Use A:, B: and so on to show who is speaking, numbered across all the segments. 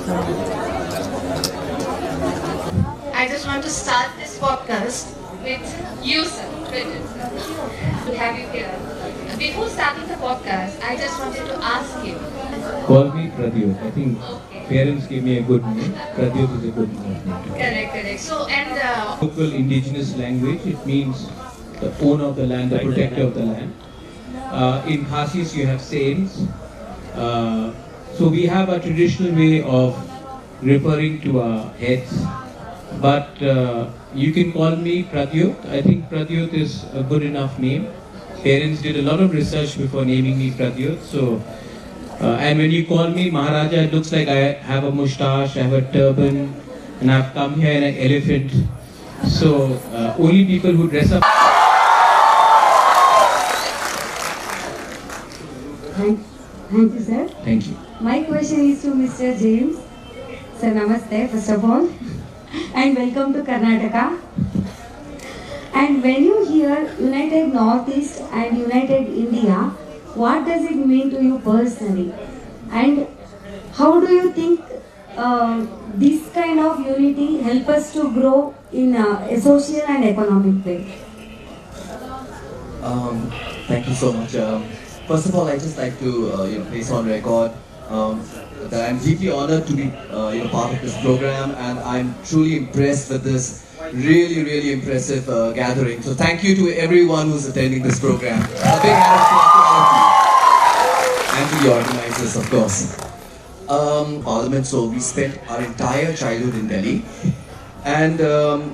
A: I just want to start this podcast with you, sir. To have you here. Before starting the podcast, I just wanted to ask you.
B: Call me Pradyot. I think
A: Okay.
B: parents gave me a good name. Pradyot is a good name.
A: Correct, correct. So, and
B: Local indigenous language, it means the owner of the land, the protector of the land. In Khasis you have saints. So we have a traditional way of referring to our heads. But you can call me Pradyot. I think Pradyot is a good enough name. Parents did a lot of research before naming me Pradyot. So, and when you call me Maharaja, it looks like I have a moustache, I have a turban, and I've come here in an elephant. So, only people who dress up.
C: Thank you, sir.
B: Thank you.
C: My question is to Mr. James. Sir, namaste, first of all, and welcome to Karnataka. And when you hear United Northeast and United India, what does it mean to you personally? And how do you think this kind of unity help us to grow in a social and economic way?
D: Thank you so much. First of all, I just like to place on record that I'm deeply honored to be part of this program, and I'm truly impressed with this really impressive gathering. So thank you to everyone who's attending this program. A big hand of applause to all of you and to the organizers, of course. Parliament. So we spent our entire childhood in Delhi, and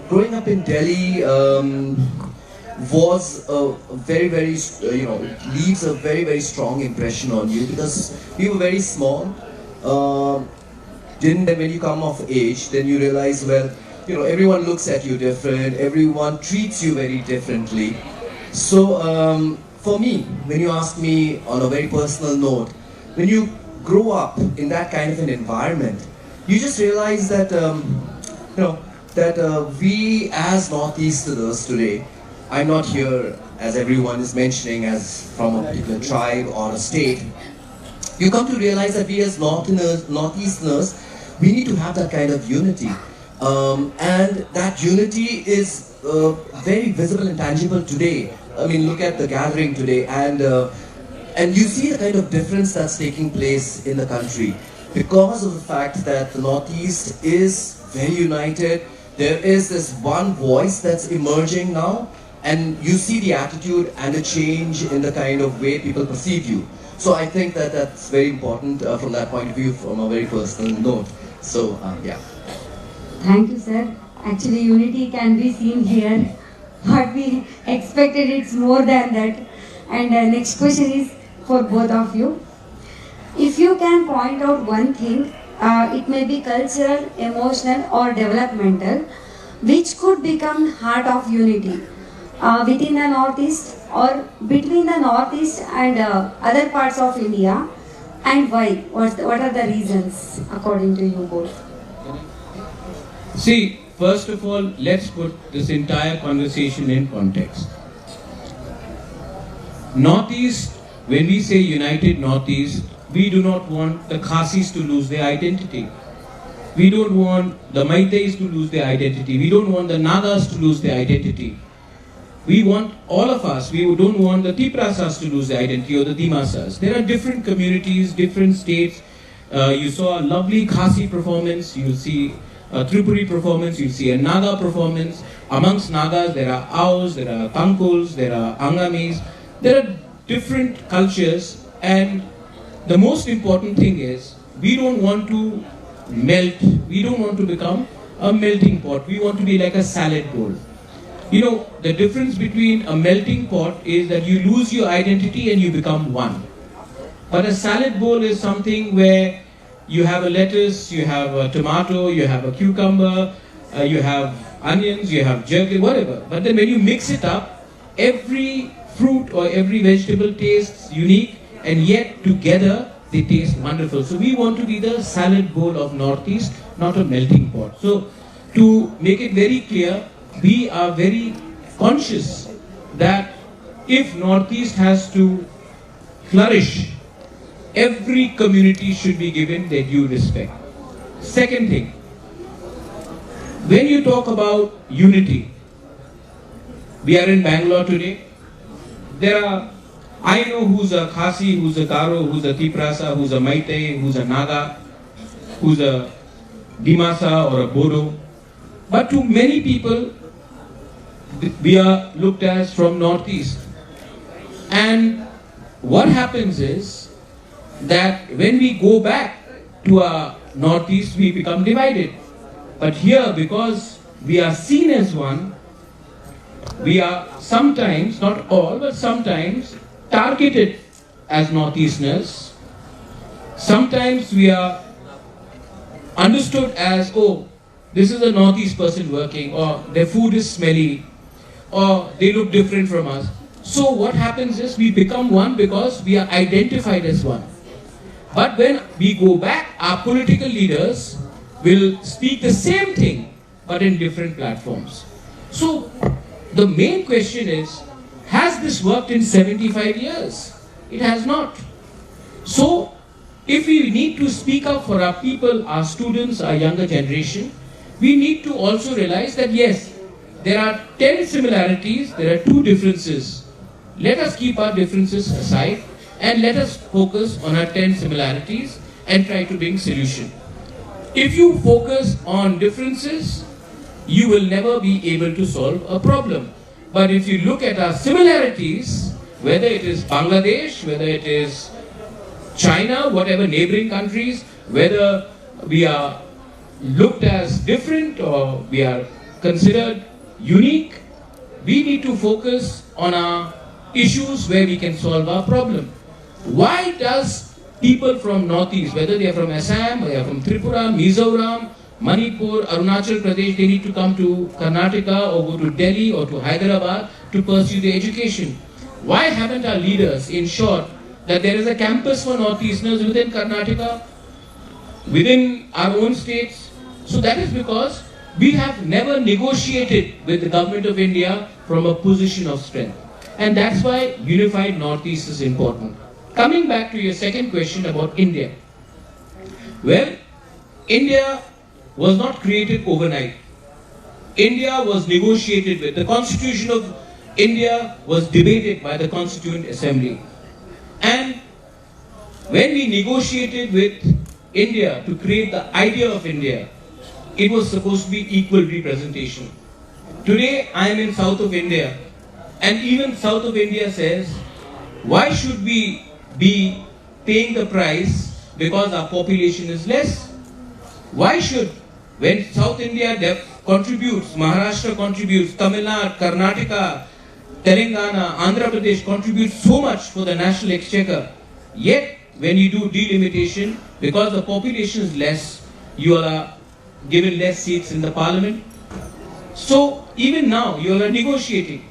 D: growing up in Delhi was a very leaves a very strong impression on you, because we were very small. Then when you come of age, then you realize, well, everyone looks at you different, everyone treats you very differently. So for me, when you ask me on a very personal note, when you grow up in that kind of an environment, you just realize that we as Northeasterners today, I'm not here, as everyone is mentioning, as from a particular tribe or a state. You come to realize that we as Northeasterners, we need to have that kind of unity. And that unity is very visible and tangible today. I mean, look at the gathering today, and you see the kind of difference that's taking place in the country because of the fact that the Northeast is very united. There is this one voice that's emerging now, and you see the attitude and a change in the kind of way people perceive you. So I think that that's very important from that point of view, from a very personal note. So yeah.
C: Thank you, sir. Actually, unity can be seen here, but we expected it's more than that. And next question is for both of you. If you can point out one thing, it may be cultural, emotional, or developmental, which could become heart of unity within the Northeast or between the Northeast and other parts of India, and why? What are the reasons according to you both?
B: See, first of all, let's put this entire conversation in context. Northeast, when we say United Northeast, we do not want the Khasis to lose their identity. We don't want the Meiteis to lose their identity. We don't want the Nagas to lose their identity. We want all of us. We don't want the Tiprasas to lose their identity, or the Dimasas. There are different communities, different states. You saw a lovely Khasi performance. You'll see a Tripuri performance. You'll see a Naga performance. Amongst Nagas, there are Aos, there are Tangkuls, there are Angamis. There are different cultures, and the most important thing is we don't want to melt. We don't want to become a melting pot. We want to be like a salad bowl. The difference between a melting pot is that you lose your identity and you become one. But a salad bowl is something where you have a lettuce, you have a tomato, you have a cucumber, you have onions, you have jerky, whatever. But then when you mix it up, every fruit or every vegetable tastes unique, and yet together they taste wonderful. So we want to be the salad bowl of Northeast, not a melting pot. So to make it very clear, we are very conscious that if Northeast has to flourish, every community should be given their due respect. Second thing, when you talk about unity, we are in Bangalore today. I know who's a Khasi, who's a Garo, who's a Tiprasa, who's a Meitei, who's a Naga, who's a Dimasa or a Bodo. But to many people, we are looked as from Northeast. And what happens is that when we go back to our Northeast, we become divided. But here, because we are seen as one, we are sometimes, not all, but sometimes targeted as Northeasterners. Sometimes we are understood as, oh, this is a Northeast person working, or their food is smelly, or they look different from us. So what happens is we become one because we are identified as one. But when we go back, our political leaders will speak the same thing, but in different platforms. So the main question is, has this worked in 75 years? It has not. So if we need to speak up for our people, our students, our younger generation, we need to also realize that yes, there are 10 similarities, there are 2 differences. Let us keep our differences aside and let us focus on our 10 similarities and try to bring solution. If you focus on differences, you will never be able to solve a problem. But if you look at our similarities, whether it is Bangladesh, whether it is China, whatever neighboring countries, whether we are looked as different or we are considered unique, we need to focus on our issues where we can solve our problem. Why does people from Northeast, whether they are from Assam, or they are from Tripura, Mizoram, Manipur, Arunachal Pradesh, they need to come to Karnataka or go to Delhi or to Hyderabad to pursue their education? Why haven't our leaders ensured that there is a campus for Northeasterners within Karnataka, within our own states? So that is because we have never negotiated with the government of India from a position of strength. And that's why unified Northeast is important. Coming back to your second question about India. Well, India was not created overnight. India was negotiated with. The Constitution of India was debated by the Constituent Assembly. And when we negotiated with India to create the idea of India, it was supposed to be equal representation. Today I am in south of India, and even south of India says, why should we be paying the price because our population is less? Why should, when South India contributes, Maharashtra contributes, Tamil Nadu, Karnataka, Telangana, Andhra Pradesh contributes so much for the national exchequer, yet when you do delimitation, because the population is less, you are given less seats in the parliament. So even now you are negotiating,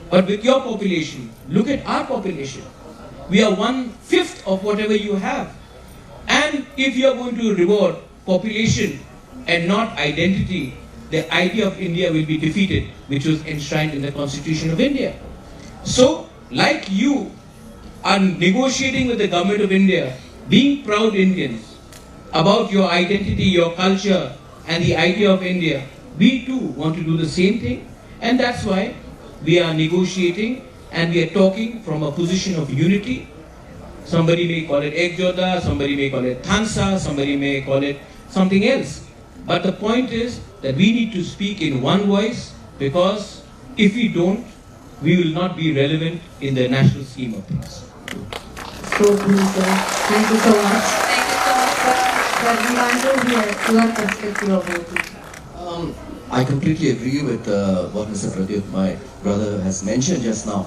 B: but with your population, look at our population. We are 1/5 of whatever you have. And if you are going to reward population and not identity, the idea of India will be defeated, which was enshrined in the Constitution of India. So, like you are negotiating with the government of India, being proud Indians about your identity, your culture, and the idea of India, we too want to do the same thing. And that's why we are negotiating and we are talking from a position of unity. Somebody may call it Ekjota, somebody may call it Thansa, somebody may call it something else. But the point is that we need to speak in one voice, because if we don't, we will not be relevant in the national scheme of things.
C: So true, sir. Thank you so much.
A: Thank you so much, sir.
C: Sir, we want to hear your perspective about it.
D: I completely agree with what Mr. Pradyut, my brother, has mentioned just now.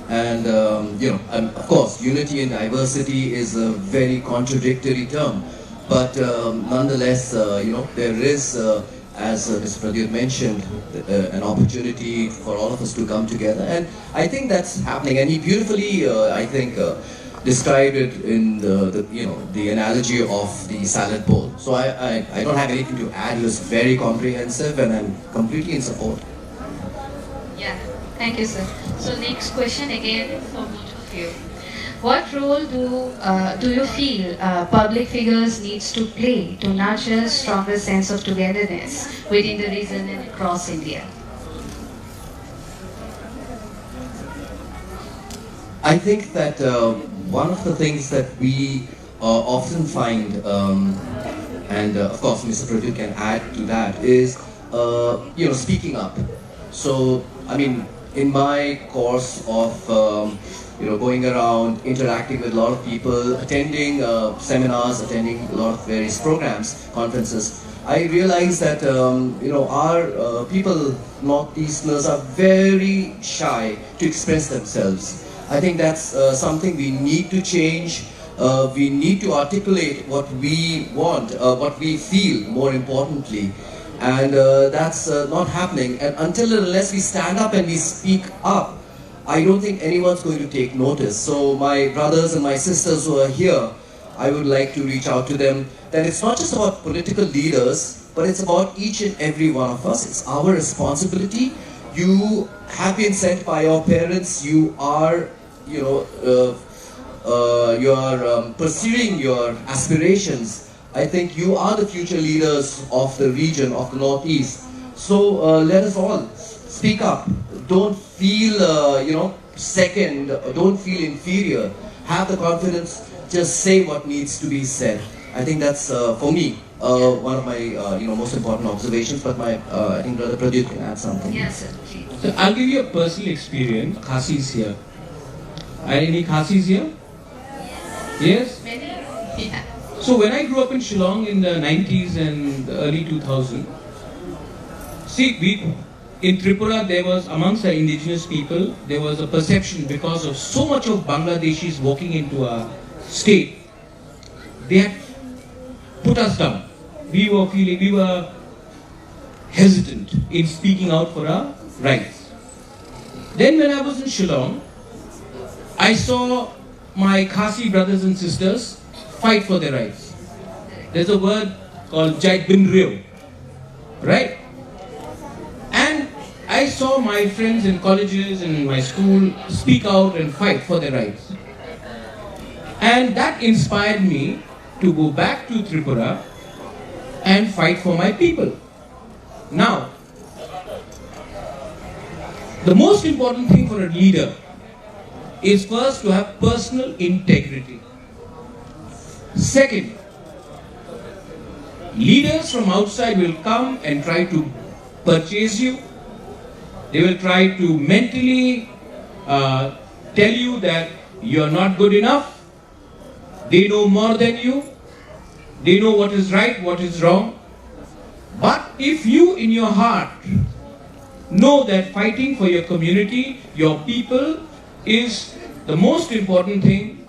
D: And of course, unity and diversity is a very contradictory term. But nonetheless, there is, as Mr. Pradyut mentioned, an opportunity for all of us to come together. And I think that's happening. And he beautifully, described it in the analogy of the salad bowl. So I don't have anything to add. It was very comprehensive, and I'm completely in support.
A: Yeah, thank you, sir. So next question again for both of you. What role do you feel public figures needs to play to nurture stronger sense of togetherness within the region and across India?
D: I think that one of the things that we often find, and of course Mr. Pradyut can add to that, is speaking up. So I mean, in my course of going around, interacting with a lot of people, attending seminars, attending a lot of various programs, conferences, I realized that our people, Northeasterners, are very shy to express themselves. I think that's something we need to change. We need to articulate what we want, what we feel, more importantly. And that's not happening. And until and unless we stand up and we speak up, I don't think anyone's going to take notice. So my brothers and my sisters who are here, I would like to reach out to them that it's not just about political leaders, but it's about each and every one of us. It's our responsibility. You have been sent by your parents. You are, pursuing your aspirations. I think you are the future leaders of the region, of the Northeast. So let us all speak up. Don't feel, second. Don't feel inferior. Have the confidence. Just say what needs to be said. I think that's, for me, one of my most important observations. But I think Brother Pradyut can add something.
A: Yes, sir.
B: So I'll give you a personal experience. Khasis here. Are any Khasis here? Yes?
A: Many? Yeah.
B: So when I grew up in Shillong in the 90s and the early 2000s, in Tripura there was, amongst the indigenous people, there was a perception because of so much of Bangladeshis walking into our state, they had put us down. We were hesitant in speaking out for our rights. Then when I was in Shillong, I saw my Khasi brothers and sisters fight for their rights. There's a word called Jai Bin Ryo, right? And I saw my friends in colleges and in my school speak out and fight for their rights. And that inspired me to go back to Tripura and fight for my people. Now, the most important thing for a leader is first to have personal integrity. Second, leaders from outside will come and try to purchase you. They will try to mentally tell you that you are not good enough. They know more than you. They know what is right, what is wrong. But if you in your heart know that fighting for your community, your people, is the most important thing,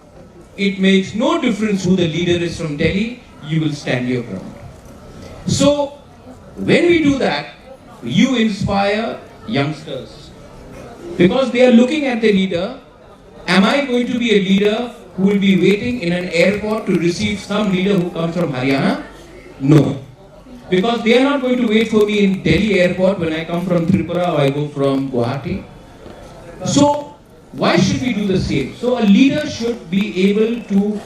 B: it makes no difference who the leader is from Delhi, you will stand your ground. So, when we do that, you inspire youngsters. Because they are looking at the leader, am I going to be a leader who will be waiting in an airport to receive some leader who comes from Haryana? No. Because they are not going to wait for me in Delhi airport when I come from Tripura or I go from Guwahati. So, why should we do the same? So a leader should be able to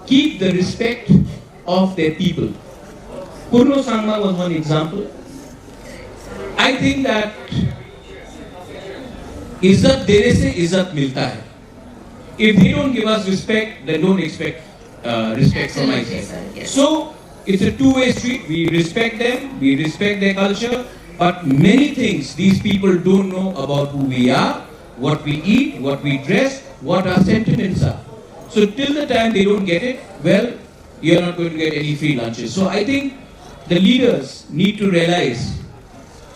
B: keep the respect of their people. Purno Sangma was one example. I think that इज्जत देने से इज्जत मिलता है. If they don't give us respect, then don't expect respect from my side.
A: Yes.
B: So it's a two-way street. We respect them, we respect their culture, but many things these people don't know about who we are, what we eat, what we dress, what our sentiments are. So till the time they don't get it, well, you're not going to get any free lunches. So I think the leaders need to realize,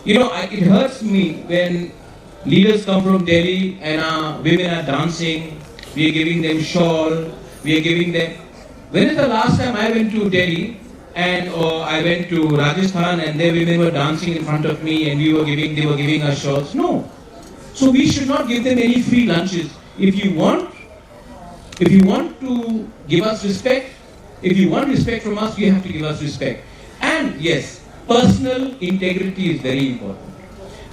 B: it hurts me when leaders come from Delhi and our women are dancing, we are giving them shawl, we are giving them... When is the last time I went to Delhi or I went to Rajasthan and their women were dancing in front of me and they were giving us shawls? No. So we should not give them any free lunches. If you want to give us respect, if you want respect from us, you have to give us respect. And yes, personal integrity is very important.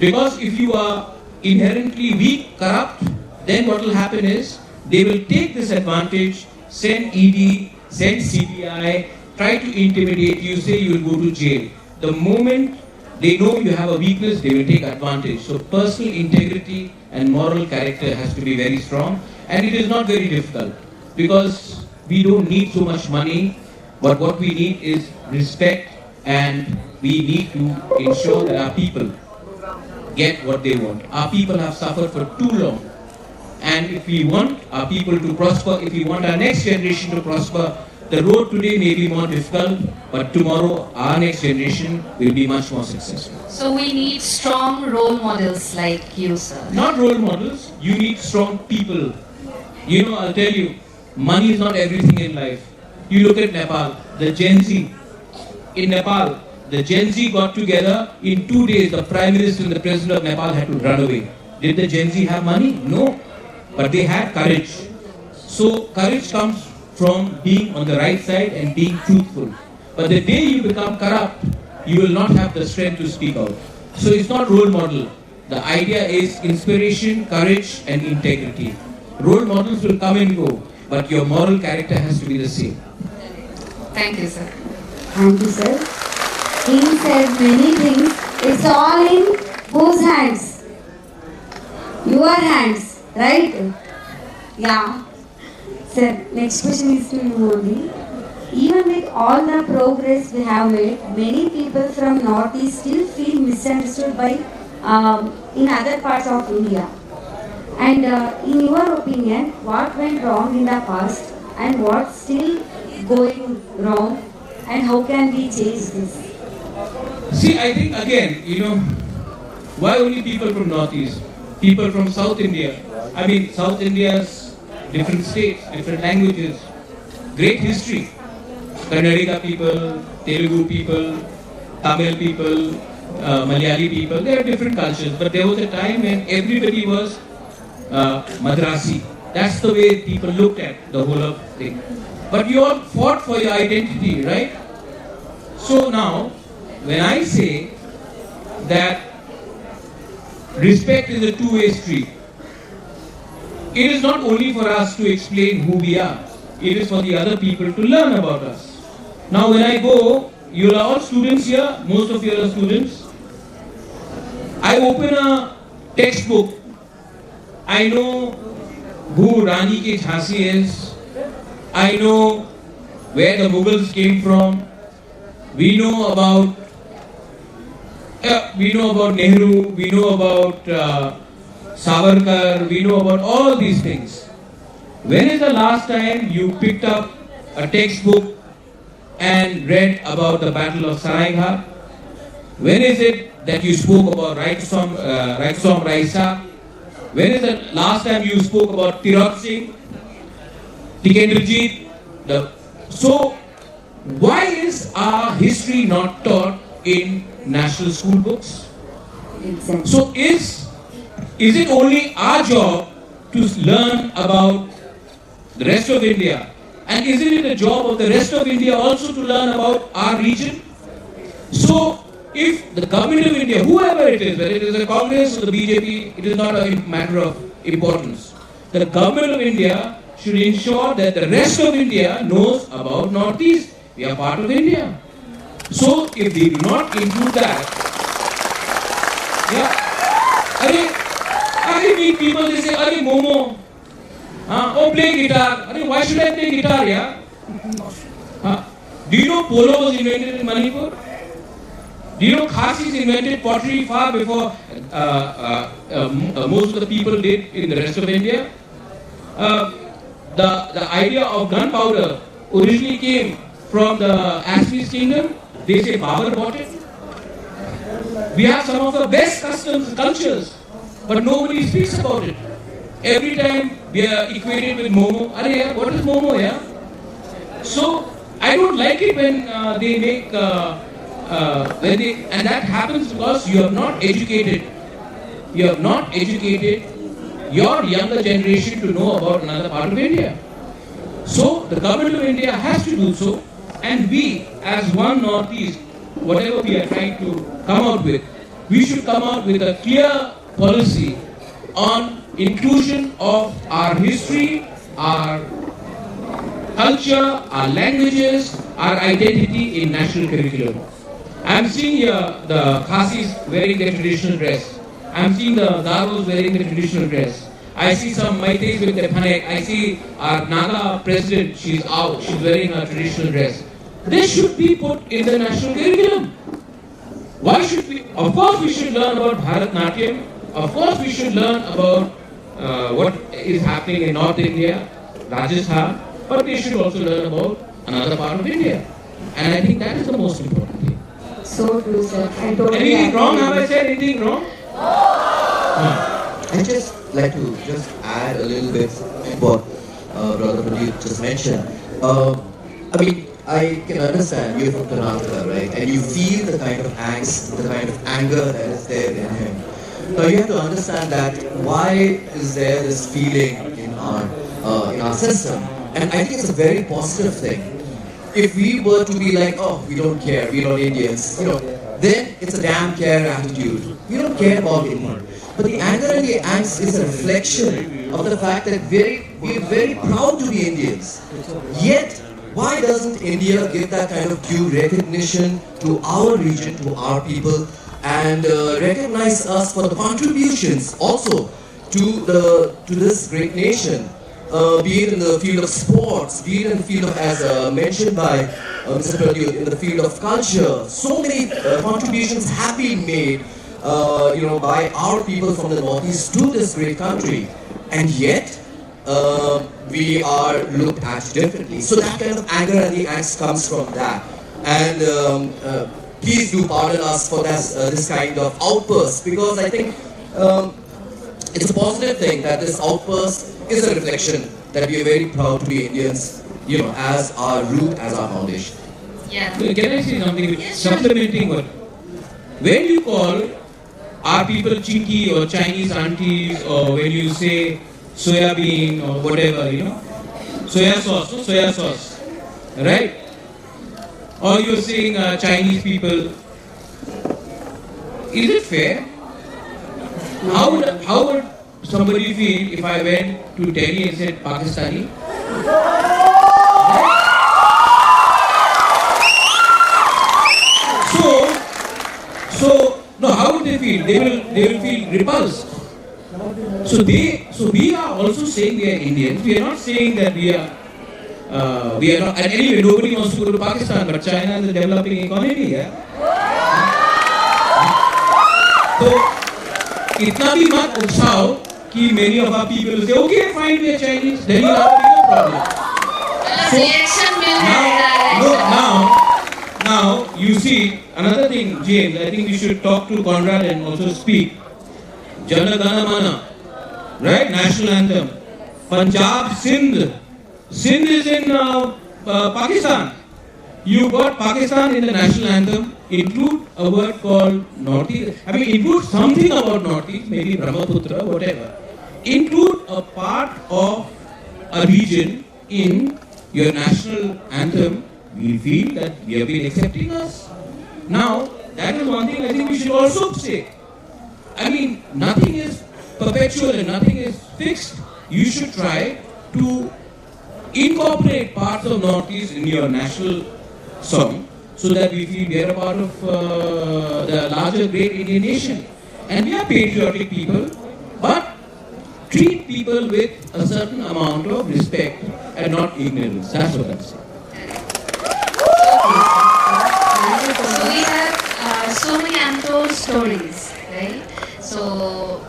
B: Because if you are inherently weak, corrupt, then what will happen is they will take this advantage, send ED, send CBI, try to intimidate you, say you will go to jail. The moment they know you have a weakness, they will take advantage. So personal integrity and moral character has to be very strong, and it is not very difficult because we don't need so much money, but what we need is respect, and we need to ensure that our people get what they want. Our people have suffered for too long, and if we want our people to prosper, if we want our next generation to prosper, the road today may be more difficult, but tomorrow our next generation will be much more successful.
A: So we need strong role models like you, sir.
B: Not role models, you need strong people. You know, I'll tell you, money is not everything in life. You look at Nepal, the Gen Z. In Nepal, the Gen Z got together, in 2 days the Prime Minister and the President of Nepal had to run away. Did the Gen Z have money? No. But they had courage. So courage comes from being on the right side and being truthful. But the day you become corrupt, you will not have the strength to speak out. So it's not role model. The idea is inspiration, courage and integrity. Role models will come and go, but your moral character has to be the same.
A: Thank you, sir.
C: Thank you, sir. He said many things. It's all in whose hands? Your hands, right? Yeah. Sir, next question is to you only. Even with all the progress we have made, many people from Northeast still feel misunderstood by in other parts of India. And in your opinion, what went wrong in the past and what's still going wrong, and how can we change this?
B: See, I think again, why only people from Northeast? People from South India. I mean, South India's different states, different languages, great history. Kannadiga people, Telugu people, Tamil people, Malayali people, they have different cultures. But there was a time when everybody was Madrasi. That's the way people looked at the whole of thing. But you all fought for your identity, right? So now, when I say that respect is a two-way street, it is not only for us to explain who we are, it is for the other people to learn about us. Now when I go, you are all students here, most of you are students. I open a textbook, I know who Rani Ki Jhansi is, I know where the Mughals came from, we know about Nehru, we know about Savarkar, we know about all these things. When is the last time you picked up a textbook and read about the Battle of Saraighat? When is it that you spoke about Raiksom Raisa? When is the last time you spoke about Tirot Singh, Tikendrajit? So, why is our history not taught in national school books?
C: Exactly.
B: So, is it only our job to learn about the rest of India? And isn't it the job of the rest of India also to learn about our region? So, if the government of India, whoever it is, whether it is the Congress or the BJP, it is not a matter of importance. The government of India should ensure that the rest of India knows about Northeast. We are part of India. So, if they do not include that, I meet people, they say, "Arey Momo, play guitar." Why should I play guitar, yeah? Do you know polo was invented in Manipur? Do you know Khasis invented pottery far before most of the people did in the rest of India? The idea of gunpowder originally came from the Assamese kingdom. They say Babur bought it. We have some of the best customs, cultures, but nobody speaks about it. Every time we are equated with Momo. What is Momo, yeah? So, I don't like it when they make, and that happens because you have not educated. You have not educated your younger generation to know about another part of India. So, the government of India has to do so, and we, as one Northeast, whatever we are trying to come out with, we should come out with a clear policy on inclusion of our history our culture, our languages, our identity in national curriculum. I'm seeing here the Khasis wearing their traditional dress. I'm seeing the Garos wearing their traditional dress. I see some Maitais with their panek. I see our Naga president, she's out, she's wearing her traditional dress. This should be put in the national curriculum. Why should we? Of course we should learn about Bharatnatyam. Of course we should learn about what is happening in North India, Rajasthan, but we should also learn about another part of India. And I think that is the most important thing.
C: So true, sir. I totally
B: Anything
C: agree
B: wrong?
C: with
B: Have I
C: you.
B: said anything wrong?
D: I just like to just add a little bit what Brother Pradeep just mentioned. I mean, I can understand you're from Karnataka, right? And you feel the kind of angst, the kind of anger that is there in him. Now you have to understand that why is there this feeling in our system, and I think it's a very positive thing. If we were to be like, oh, we don't care, we're not Indians, then it's a damn care attitude. We don't care about India. But the anger and the angst is a reflection of the fact that we're very proud to be Indians. Yet, why doesn't India give that kind of due recognition to our region, to our people, and recognize us for the contributions also to this great nation? Be it in the field of sports, be it in the field of, as mentioned by Mr. Pradyut, in the field of culture. So many contributions have been made, by our people from the Northeast to this great country, and yet we are looked at differently. So that kind of anger and the angst comes from that. And please do pardon us for this kind of outburst, because I think it's a positive thing that this outburst is a reflection that we are very proud to be Indians, as our root, as our foundation.
A: Yeah.
B: Can I say something?
A: Yes, sure.
B: Supplementing what? When you call our people chinky or Chinese aunties, or when you say soya bean or whatever, soya sauce, right? Or you're saying Chinese people, is it fair? How would somebody feel if I went to Delhi and said Pakistani? So no, how would they feel? They will feel repulsed. So we are also saying we are Indians. We are not saying that we are not. And anyway, nobody wants to go to Pakistan, but China is a developing economy. Yeah. So itna bhi mat utsaho कि many of our people will say, okay, fine, we are Chinese. Then you have a bigger problem.
A: Reaction will be
B: Now, you see, another thing, James, I think we should talk to Conrad and also speak. Jana Gana Mana, right? National anthem. Punjab, Sindh. Sindh is in Pakistan. You got Pakistan in the national anthem. Include a word called Northeast. I mean, include something about Northeast, maybe Brahmaputra, whatever. Include a part of a region in your national anthem. We feel that we have been accepting us. Now, that is one thing I think we should also say. I mean, nothing is perpetual and nothing is fixed. You should try to incorporate parts of Northeast in your national song so that we feel we are a part of the larger great Indian nation. And we are patriotic people, but treat people with a certain amount of respect and not ignorance. That's what I'm saying.
A: So we have so many untold stories, right? So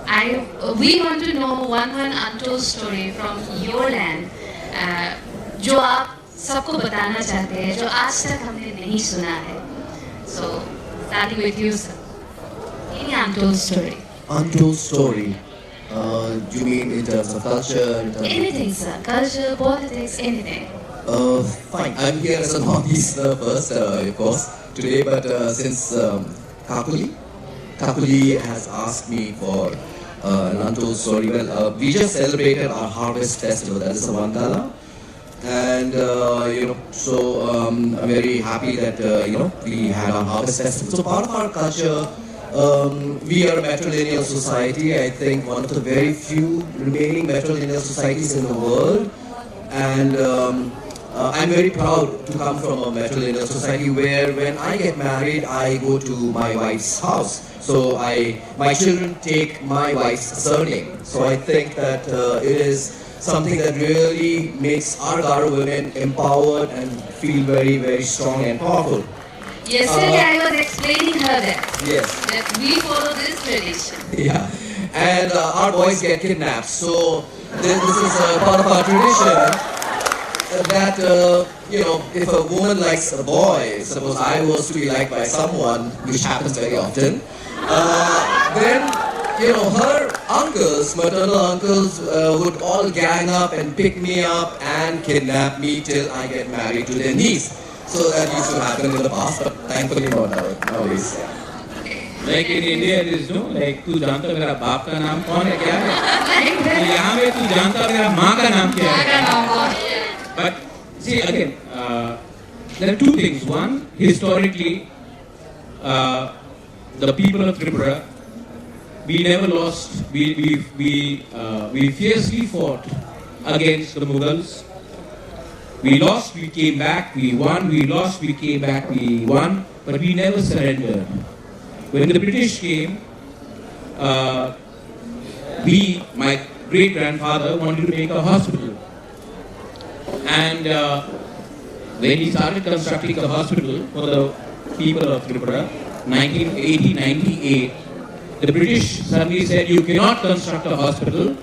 A: we want to know one untold story from your land, जो आप सबको बताना चाहते हैं, जो आज तक हमने नहीं सुना है. So starting with you, sir. Any untold story?
D: Untold story. You mean in terms of culture? In terms
A: Anything, sir. Culture, politics, anything.
D: Fine. I'm here as a Northeasterner first, of course, today, but since Kakuli has asked me for an untold story, well, we just celebrated our harvest festival, that is the Vandala. And, I'm very happy that, we had our harvest festival. So part of our culture, we are a matrilineal society. I think one of the very few remaining matrilineal societies in the world. and I'm very proud to come from a matrilineal society where when I get married, I go to my wife's house. So my children take my wife's surname. So I think that it is something that really makes our Garo women empowered and feel very, very strong and powerful.
A: Yesterday I was explaining her
D: Yes.
A: that we follow this tradition.
D: Yeah. And our boys get kidnapped. So this is part of our tradition that, if a woman likes a boy, suppose I was to be liked by someone, which happens very often, then, her uncles, maternal uncles, would all gang up and pick me up and kidnap me till I get married to their niece. So that used to happen in the past, but thankfully not nowadays.
B: Like in India, there is no, like, तू जानता मेरा बाप का नाम कौन है क्या है? तो यहाँ में तू जानता मेरा माँ का नाम क्या है? But see again, there are two things. One, historically, the people of Tripura, we never lost. We fiercely fought against the Mughals. We lost, we came back, we won. We lost, we came back, we won. But we never surrendered. When the British came, my great-grandfather wanted to make a hospital. And when he started constructing the hospital for the people of Tripura, 1980-98, the British suddenly said, you cannot construct a hospital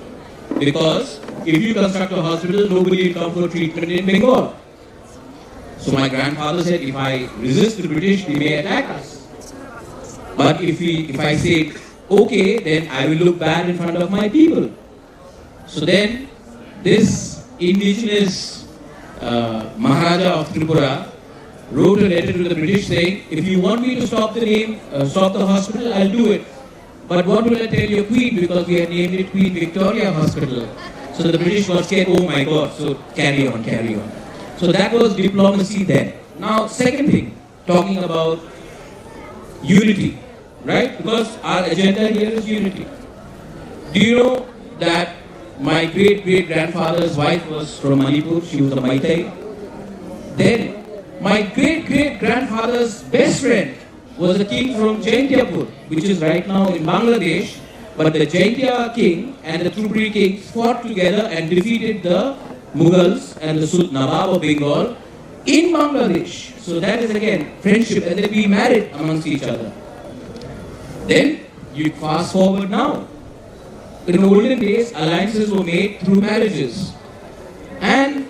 B: because if you construct a hospital, nobody will come for treatment in Bengal. So my grandfather said, if I resist the British, they may attack us. But if I say, okay, then I will look bad in front of my people. So then, this indigenous Maharaja of Tripura wrote a letter to the British saying, if you want me to stop the hospital, I'll do it. But what will I tell your queen? Because we had named it Queen Victoria Hospital. So the British got scared, oh my God, so carry on. So that was diplomacy then. Now, second thing, talking about unity, right? Because our agenda here is unity. Do you know that my great-great-grandfather's wife was from Manipur? She was a Maitai. Then, my great-great-grandfather's best friend was a king from Jaintiapur, which is right now in Bangladesh. But the Jaintia king and the Tripuri kings fought together and defeated the Mughals and the Sultan Nawab of Bengal in Bangladesh. So that is again friendship, and then we married amongst each other. Then you fast forward now. In the olden days, alliances were made through marriages. And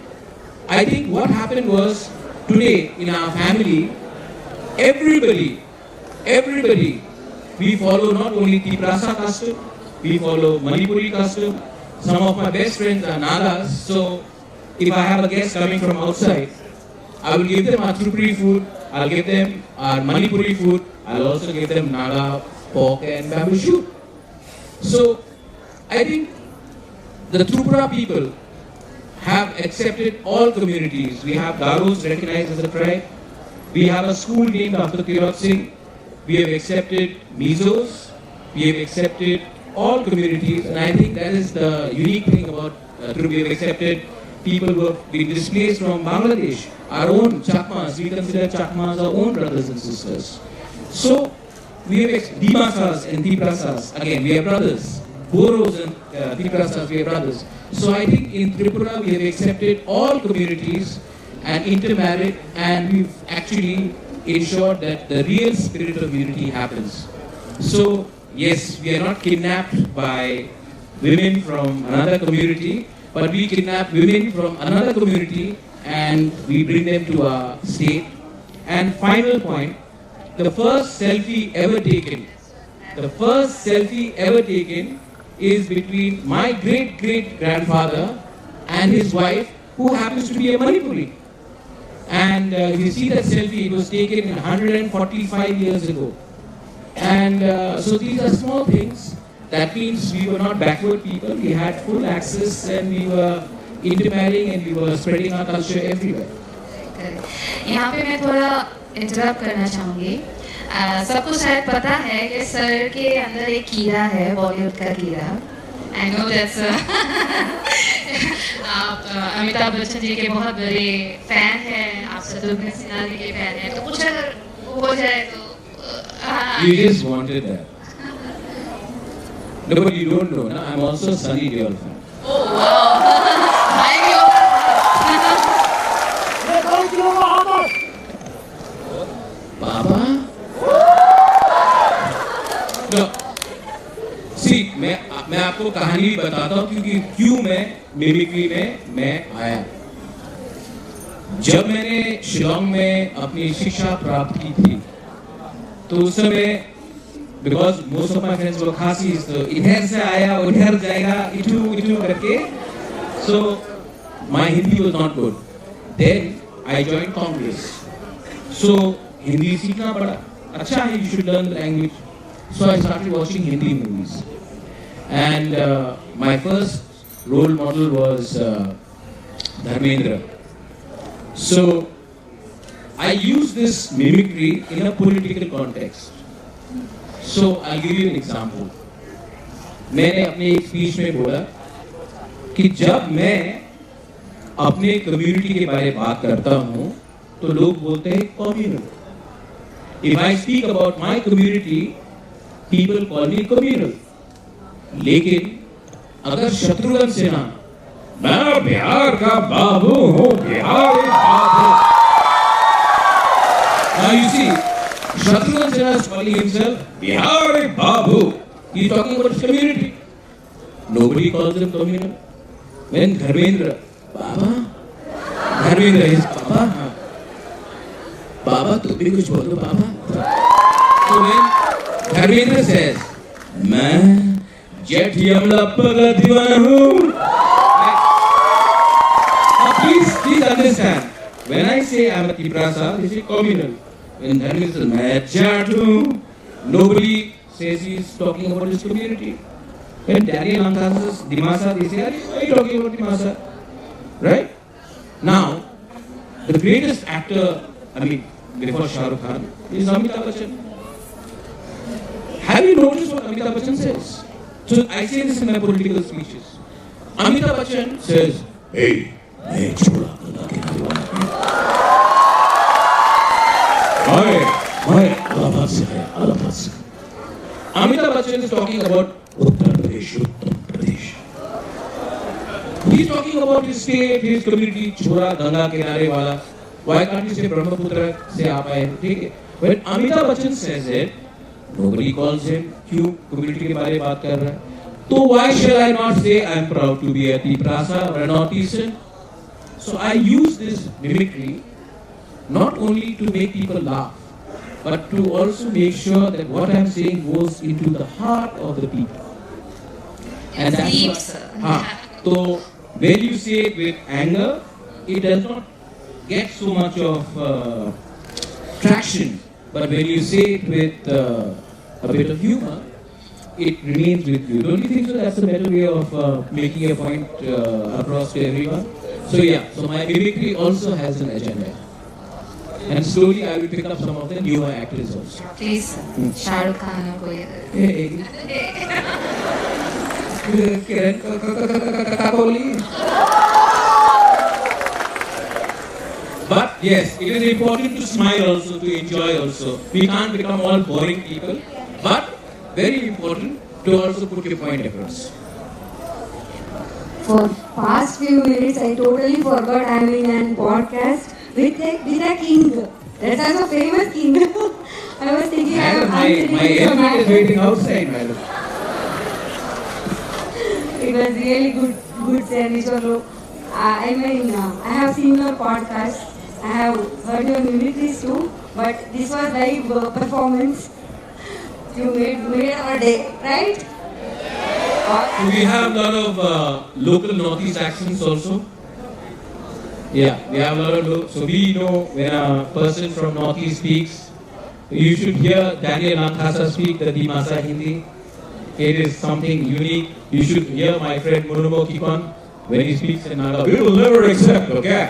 B: I think what happened was, today in our family, everybody, we follow not only Tiprasa custom, we follow Manipuri custom. Some of my best friends are Nagas, so if I have a guest coming from outside, I will give them our Tripuri food, I'll give them our Manipuri food, I'll also give them Naga pork and bamboo shoot. So, I think the Tripura people have accepted all communities. We have Garos recognized as a tribe. We have a school named after Tirot Singh. We have accepted Mizos. We have accepted all communities, and I think that is the unique thing about Tripura. We have accepted people who have been displaced from Bangladesh. Our own Chakmas, we consider Chakmas our own brothers and sisters. So, we have Dimasas and Tiprasas, again, we are brothers. Boros and Tiprasas, we are brothers. So I think in Tripura we have accepted all communities and intermarried, and we've actually ensured that the real spirit of unity happens. So yes, we are not kidnapped by women from another community, but we kidnap women from another community and we bring them to our state. And final point, the first selfie ever taken is between my great-great-grandfather and his wife, who happens to be a Manipuri. And if you see that selfie, it was taken 145 years ago. And so these are small things. That means we were not backward people. We had full access and we were intermarrying and we were spreading our culture everywhere.
A: यहाँ पे मैं थोड़ा interrupt करना चाहूँगी। सबको शायद पता है कि सर के अंदर एक कीड़ा है, बॉलीवुड का कीड़ा। I know that's आप अमिताभ बच्चन जी के बहुत बड़े फैन हैं, आप शत्रुघ्न सिन्हा जी के फैन हैं, तो कुछ अगर हो जाए तो
B: You just wanted that. No, but you don't know, na? I'm also Sunny Deol fan.
A: Oh wow! I'm your
B: Baba? No. See, मैं आपको कहानी भी बताता हूँ क्योंकि क्यों मैं मिमिक्री में मैं आया। जब मैंने शिलोंग में अपनी शिक्षा प्राप्त की थी, तो उस समय because most of my friends were Khasis, तो इधर से आया उधर जाएगा इटू करके, so my Hindi was not good. Then I joined Congress, so Hindi सीखना पड़ा। अच्छा है, you should learn the language. So I started watching Hindi movies, and my first role model was Dharmendra. So I use this mimicry in a political context. So I'll give you an example. मैंने अपने एक speech में बोला कि जब मैं अपने community के बारे में बात करता हूँ तो लोग बोलते हैं communal. If I speak about my community, people call me communal. लेकिन अगर शत्रुघ्न सिन्हा, मैं बिहार का बाबू हूँ, बिहार एक बाबू। Now you see, Shatrughan Sinha is calling himself Bihari Babu. He is talking about his community. Nobody calls him communal. When Dharmendra, Baba? Dharmendra is Baba? हाँ. Baba, तुम भी कुछ बोलो Baba. So when Dharmendra says, मैं जेठ यमला पगला दीवाना हूँ. Now please understand. When I say I'm a Tiprasa, this is communal. When Dharmendra says, मैं जाट हूँ, nobody says he's talking about his community. When Daniel Anka says Dimasa, they say, why are you talking about Dimasa? Right? Now, the greatest actor, I mean, before Shah Rukh Khan, is Amitabh Bachchan. Have you noticed what Amitabh Bachchan says? So I say this in my political speeches. Amitabh Bachchan says, hey, मैं छोड़ा गंगा के दीवाना हूँ। मैं अलाहाबाद से है, अलाहाबाद से। Amitabh Bachchan is talking about Uttar Pradesh, Uttar Pradesh. He is talking about his state, his community, छोड़ा गंगा किनारे वाला. Why can't you say Brahmaputra से आप आए? ठीक है. When Amitabh Bachchan says it, nobody calls him. क्यों community के बारे में बात कर रहा है? तो why shall I not say I am proud to be a Tiprasa or a Northeastern? So I use this mimicry not only to make people laugh, but to also make sure that what I am saying goes into the heart of the people. And that's
A: deep,
B: what,
A: sir.
B: So when you say it with anger, it does not get so much of traction. But when you say it with a bit of humor, it remains with you. Don't you think so? That's a better way of making a point across to everyone. So yeah, so my mimicry also has an agenda. And slowly I will pick up some of the newer actors also.
A: Please, Shah Rukh Khan or कोई
B: But yes, it is important to smile also, to enjoy also. We can't become all boring people, but very important to also put your point across.
C: For past few minutes, I totally forgot I'm in a podcast with a king. That's also famous king. I was thinking
B: My helmet is waiting outside, madam.
C: It was really good service. I mean, I have seen your podcast. I have heard your mimicries too. But this was live performance. You made our day, right?
B: We have a lot of local Northeast accents also. Yeah, we have a lot of so we know when a person from Northeast speaks. You should hear Daniel Nathasa speak the Dimasa Hindi. It is something unique. You should hear my friend Munumo Kikon when he speaks in Naga. We will never accept, okay?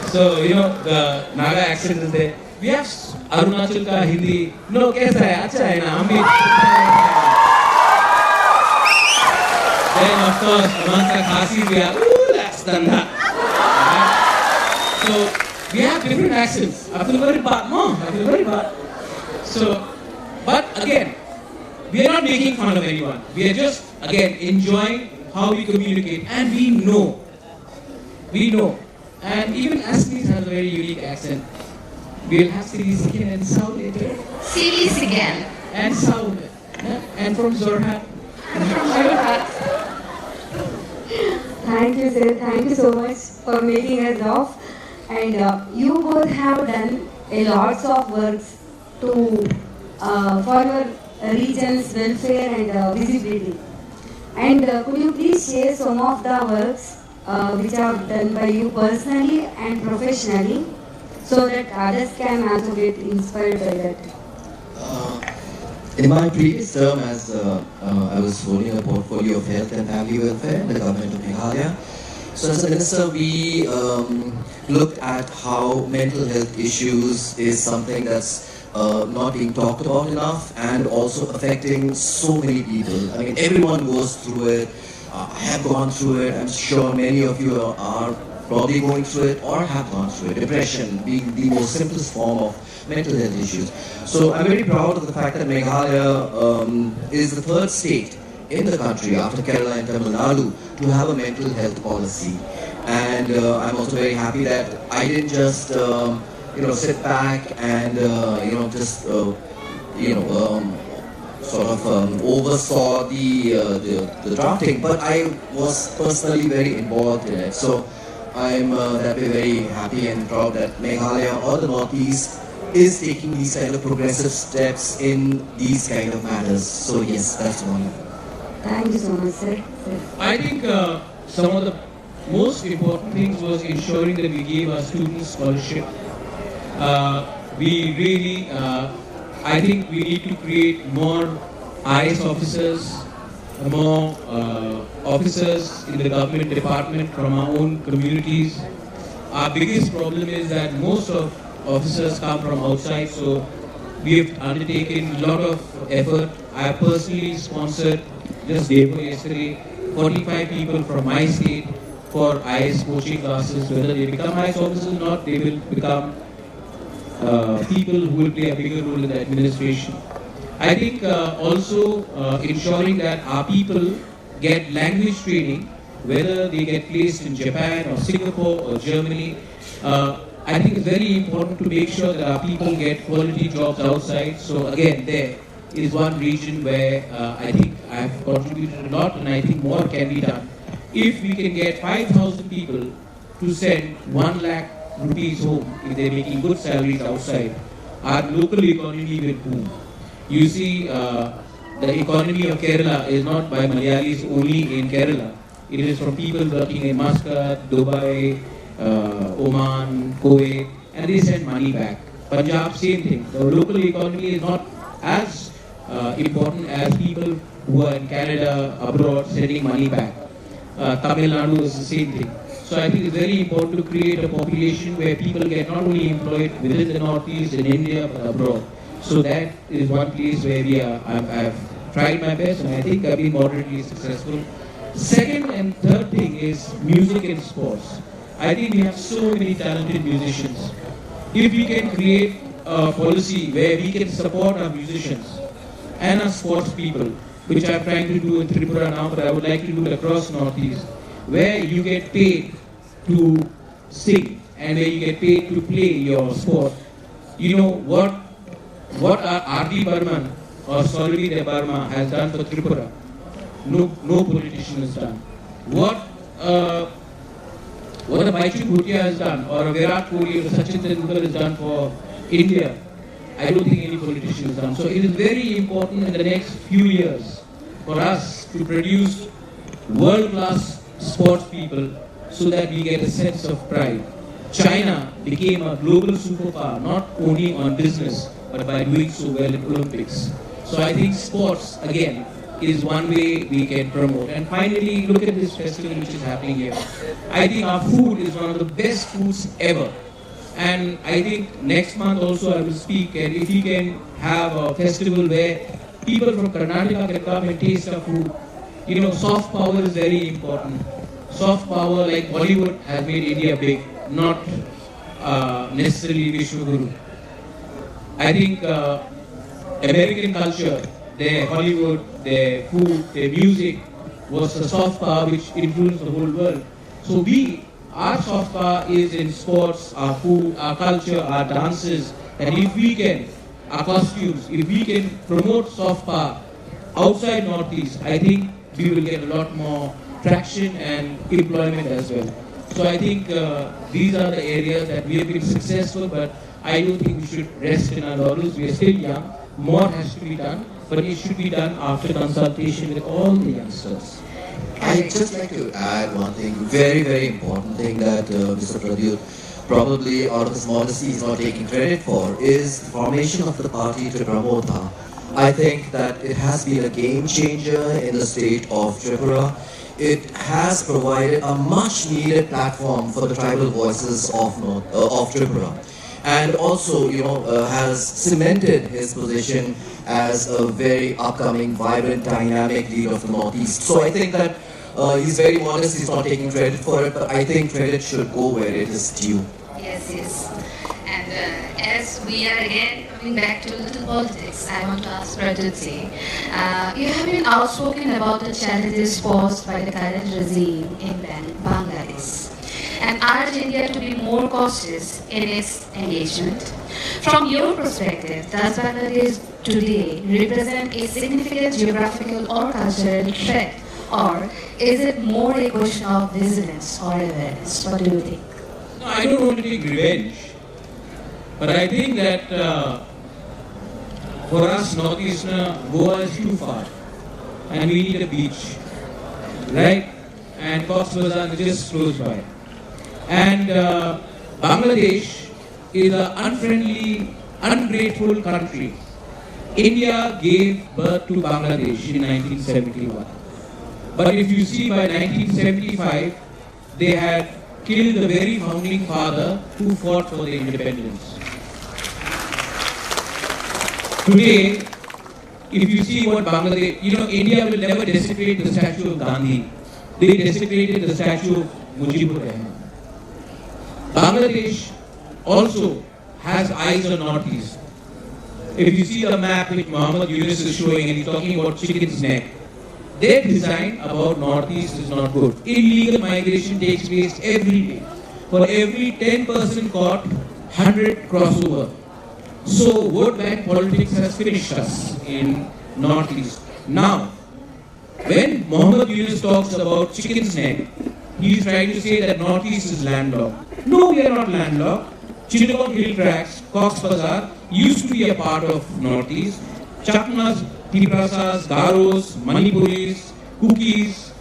B: So you know the Naga accent is there. We have Arunachal ka Hindi. No, कैसा है? अच्छा है ना? हम भी then of course amongst the Khasis we are, ooh, that's Danda. Right? So we have different accents. I feel very bad, no? I feel very bad. So, but again, we are not making fun of anyone. We are just, again, enjoying how we communicate. And we know. And even Asmis has a very unique accent. We'll have Silis again and Sound later.
A: Silis again.
B: And Sound. And from Zorhat. And from Zorhat.
C: Thank you, sir. Thank you so much for making us laugh. And you both have done a lots of works to for your region's welfare and visibility. And could you please share some of the works which are done by you personally and professionally, so that others can also get inspired by that?
D: In my previous term as I was holding a portfolio of health and family welfare in the government of Meghalaya. So as a minister, we looked at how mental health issues is something that's not being talked about enough and also affecting so many people. I mean, everyone goes through it. I have gone through it. I'm sure many of you are probably going through it or have gone through it. Depression being the most simplest form of mental health issues. So I'm very proud of the fact that Meghalaya is the third state in the country after Kerala and Tamil Nadu to have a mental health policy. And I'm also very happy that I didn't just sit back and sort of oversaw the drafting, but I was personally very involved in it. So I'm that way very happy and proud that Meghalaya or the Northeast is taking these kind of progressive steps in these kind of matters. So yes, that's wonderful.
C: Thank you so much, sir.
B: I think some of the most important things was ensuring that we gave our students scholarship. We really, I think we need to create more IAS officers, more officers in the government department from our own communities. Our biggest problem is that most of officers come from outside, so we have undertaken a lot of effort. I personally sponsored just day before yesterday 45 people from my state for IAS coaching classes. Whether they become IAS officers or not, they will become people who will play a bigger role in the administration. I think also ensuring that our people get language training, whether they get placed in Japan or Singapore or Germany. I think it's very important to make sure that our people get quality jobs outside. So again, there is one region where I think I've contributed a lot, and I think more can be done. If we can get 5,000 people to send 1 lakh rupees home, if they're making good salaries outside, our local economy will boom. You see, the economy of Kerala is not by Malayalis only in Kerala. It is from people working in Muscat, Dubai, Oman, Kuwait, and they send money back. Punjab, same thing. The local economy is not as important as people who are in Canada, abroad, sending money back. Tamil Nadu is the same thing. So I think it's very important to create a population where people get not only employed within the Northeast, in India, but abroad. So that is one place where we are. I've tried my best, and I think I've been moderately successful. Second and third thing is music and sports. I think we have so many talented musicians. If we can create a policy where we can support our musicians and our sports people, which I'm trying to do in Tripura now, but I would like to do it across Northeast, where you get paid to sing and where you get paid to play your sport. You know what our R.D. Burman or Solidity Burma has done for Tripura? No politician has done. What a Baichu Bhutia has done, or a Virat Kohli or Sachin Tendulkar has done for India, I don't think any politician has done. So it is very important in the next few years for us to produce world-class sports people so that we get a sense of pride. China became a global superpower not only on business but by doing so well in Olympics. So I think sports, again, is one way we can promote. And finally, look at this festival which is happening here. I think our food is one of the best foods ever. And I think next month also I will speak, and if we can have a festival where people from Karnataka can come and taste our food, soft power is very important. Soft power like Bollywood has made India big, not necessarily Vishwaguru. I think American culture, their Hollywood, their food, their music was a soft power which influenced the whole world. So our soft power is in sports, our food, our culture, our dances, and if we can, our costumes, if we can promote soft power outside Northeast, I think we will get a lot more traction and employment as well. So I think these are the areas that we have been successful, but I don't think we should rest in our laurels. We are still young. More has to be done, but it should be done after consultation with all the youngsters.
D: I'd just like to add one thing, very, very important thing that Mr. Pradyut probably out of his modesty is not taking credit for is the formation of the party Tripura. I think that it has been a game changer in the state of Tripura. It has provided a much needed platform for the tribal voices of Tripura, and also has cemented his position as a very upcoming, vibrant, dynamic leader of the Northeast. So I think that he's very modest, he's not taking credit for it, but I think credit should go where it is due.
A: Yes. And as we are again coming back to little politics, I want to ask Pradyut, you have been outspoken about the challenges posed by the current regime in Bangladesh and urge India to be more cautious in its engagement. From your perspective, does Bangladesh today represent a significant geographical or cultural threat, or is it more a question of vigilance or awareness? What do you think?
B: No, I don't want to take revenge, but I think that for us Northeastern, Goa is too far, and we need a beach, right? And Cox's Bazar is just close by. And Bangladesh is an unfriendly, ungrateful country. India gave birth to Bangladesh in 1971. But if you see by 1975, they had killed the very founding father who fought for the independence. Today, if you see what Bangladesh, India will never desecrate the statue of Gandhi. They desecrated the statue of Mujibur Rahman. Bangladesh also has eyes on Northeast. If you see the map which Muhammad Yunus is showing and he's talking about chicken's neck, their design about Northeast is not good. Illegal migration takes place every day. For every 10 person caught, 100 crossover. So vote bank politics has finished us in Northeast. Now, when Muhammad Yunus talks about chicken's neck, he is trying to say that Northeast is landlocked. No, we are not landlocked. Chittagong Hill Tracts, Cox's Bazar used to be a part of Northeast. Chakmas, Tiprasas, Garos, Manipuris, Kukis,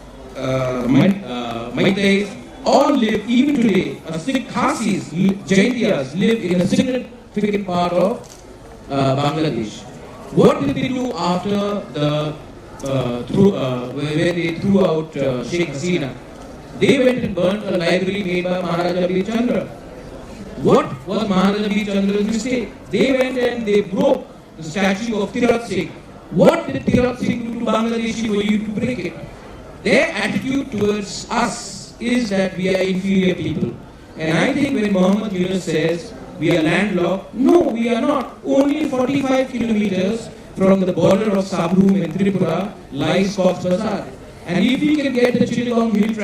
B: Maitais, all live, even today, Khasis, Jaintiyas live in a significant part of Bangladesh. What did they do after where they threw out Sheikh Hasina? They went and burnt a library made by Maharaja Bir Chandra. What was Maharaja Bir Chandra's mistake? They went and they broke the statue of Tirat Singh. What did Tirat Singh do to Bangladeshi for you to break it? Their attitude towards us is that we are inferior people. And I think when Muhammad Yunus says we are landlocked, no, we are not. Only 45 kilometers from the border of Sabroom and Tripura lies Cox's Bazar. And if we can get the Chittagong Hill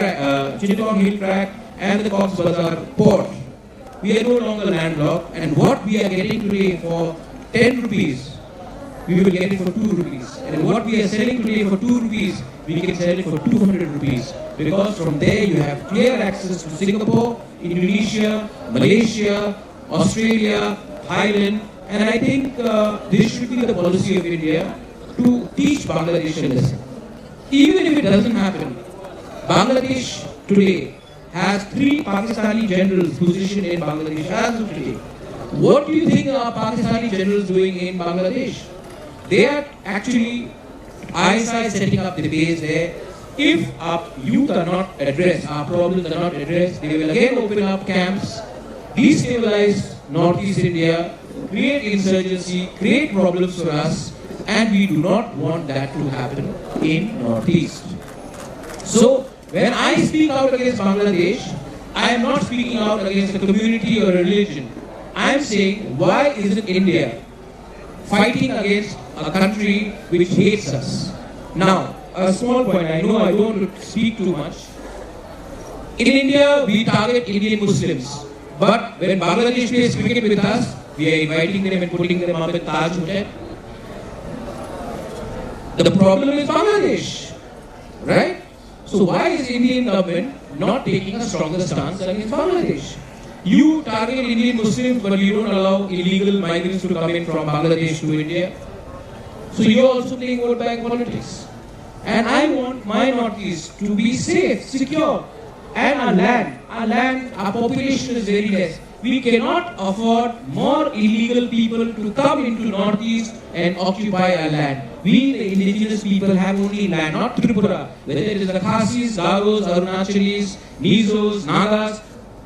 B: Tract and the Cox's Bazar port, we are no longer landlocked. And what we are getting today for 10 rupees, we will get it for 2 rupees. And what we are selling today for 2 rupees, we can sell it for 200 rupees. Because from there you have clear access to Singapore, Indonesia, Malaysia, Australia, Thailand. And I think this should be the policy of India to teach Bangladesh a lesson. Even if it doesn't happen, Bangladesh today has 3 Pakistani generals positioned in Bangladesh as of today. What do you think are Pakistani generals doing in Bangladesh? They are actually ISI setting up the base there. If our youth are not addressed, our problems are not addressed, they will again open up camps, destabilize Northeast India, create insurgency, create problems for us, and we do not want that to happen in Northeast. So when I speak out against Bangladesh, I am not speaking out against a community or a religion. I am saying, why isn't India fighting against a country which hates us? Now, a small point, I know I don't want to speak too much. In India, we target Indian Muslims. But when Bangladesh plays cricket with us, we are inviting them and putting them up at Taj Hotel. The problem is Bangladesh, right? So why is Indian government not taking a stronger stance against Bangladesh? You target Indian Muslims, but you don't allow illegal migrants to come in from Bangladesh to India. So you're also playing vote bank politics. And I want my Northeast to be safe, secure. And our land, our population is very less. We cannot afford more illegal people to come into Northeast and occupy our land. We, the indigenous people, have only land, not Tripura. Whether it is the Khasis, Gagos, Arunachalis, Mizos, Nagas,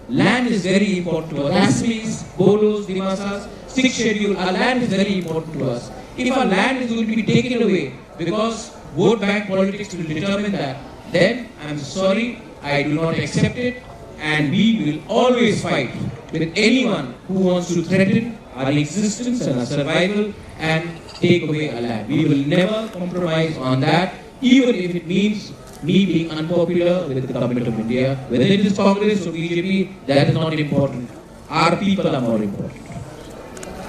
B: land is very important to us. Assamese, Bodos, Dimasas, 6th schedule, our land is very important to us. If our land is going to be taken away because vote bank politics will determine that, then I'm sorry, I do not accept it, and we will always fight with anyone who wants to threaten our existence and our survival and take away our land. We will never compromise on that, even if it means me being unpopular with the government of India. Whether it is Congress or BJP, that is not important. Our people are more important.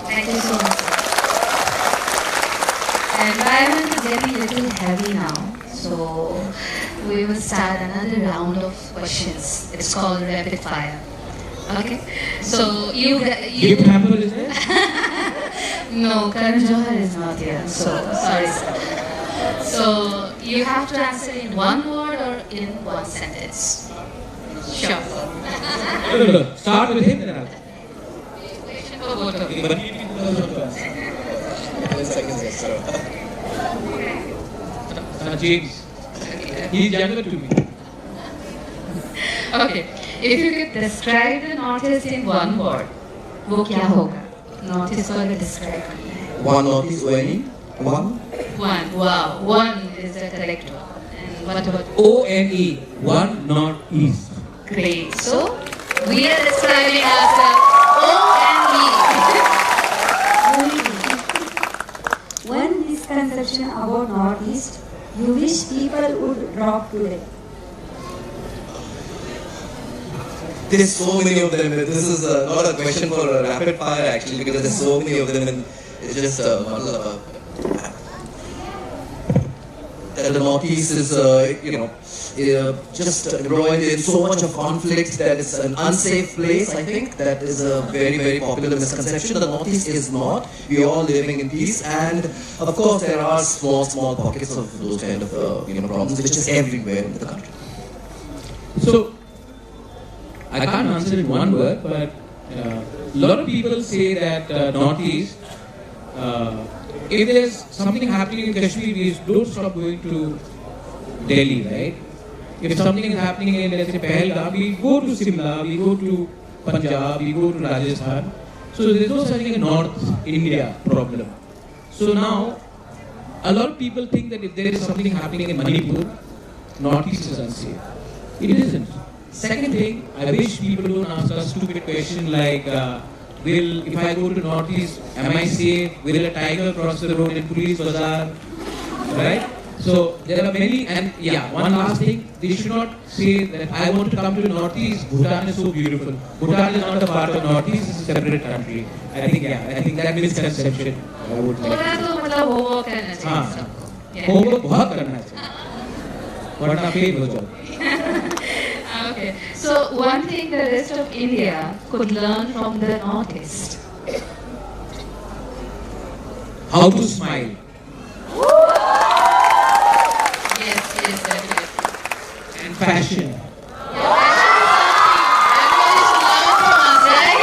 A: Thank you so much. The environment is getting a little heavy now, so we will start another round of questions. It's called rapid fire. Okay? So
B: Gift hamper is there?
A: No, Karan Johar is not here. So sorry, sir. So you have to answer in one word or in one sentence. Sure.
B: No. Start with him, then I'll.
A: Question for both of you.
B: But he will answer.
D: 10 seconds, yes, sir.
B: James. He is younger to me.
A: Okay. If you could describe the Northeast in one word, वो क्या होगा? Northeast को अगर describe करना है.
D: One Northeast, ONE? One?
A: One. Wow. One is the correct one. And what about
B: ONE, one Northeast.
A: great? So we are describing ourselves
C: One misconception about Northeast you wish people would drop today.
D: There's so many of them. This is not a question for a rapid fire actually, because there's so many of them, and it's just the Northeast is just embroiled in so much of conflict that it's an unsafe place. I think that is a very, very popular misconception. The Northeast is not. We are all living in peace, and of course there are small pockets of those kind of problems, which is everywhere in the country.
B: So, I can't answer in one word, but a lot of people say that Northeast, if there's something happening in Kashmir, we don't stop going to Delhi, right? If something is happening in, let's say, Pahalgam, we go to Simla, we go to Punjab, we go to Rajasthan. So there's no such thing as North India problem. So now, a lot of people think that if there is something happening in Manipur, Northeast is unsafe. It isn't. Second thing, I wish people don't ask us stupid question like, if I go to Northeast, am I safe? Will a tiger cross the road in Police Bazaar? Right? So there are many, and one last thing, they should not say that I want to come to the Northeast, Bhutan is so beautiful. Bhutan is not a part of Northeast, it's a separate country. I think that misconception I would like.
A: थोड़ा तो मतलब homework करना चाहिए सबको. Yeah.
B: Homework बहुत करना चाहिए, वरना फेल हो जाओ.
A: Okay. So one thing the rest of India could learn from the Northeast.
B: How to smile.
A: Yes, definitely.
B: And fashion.
A: Yeah, fashion is something everybody should learn from us, right?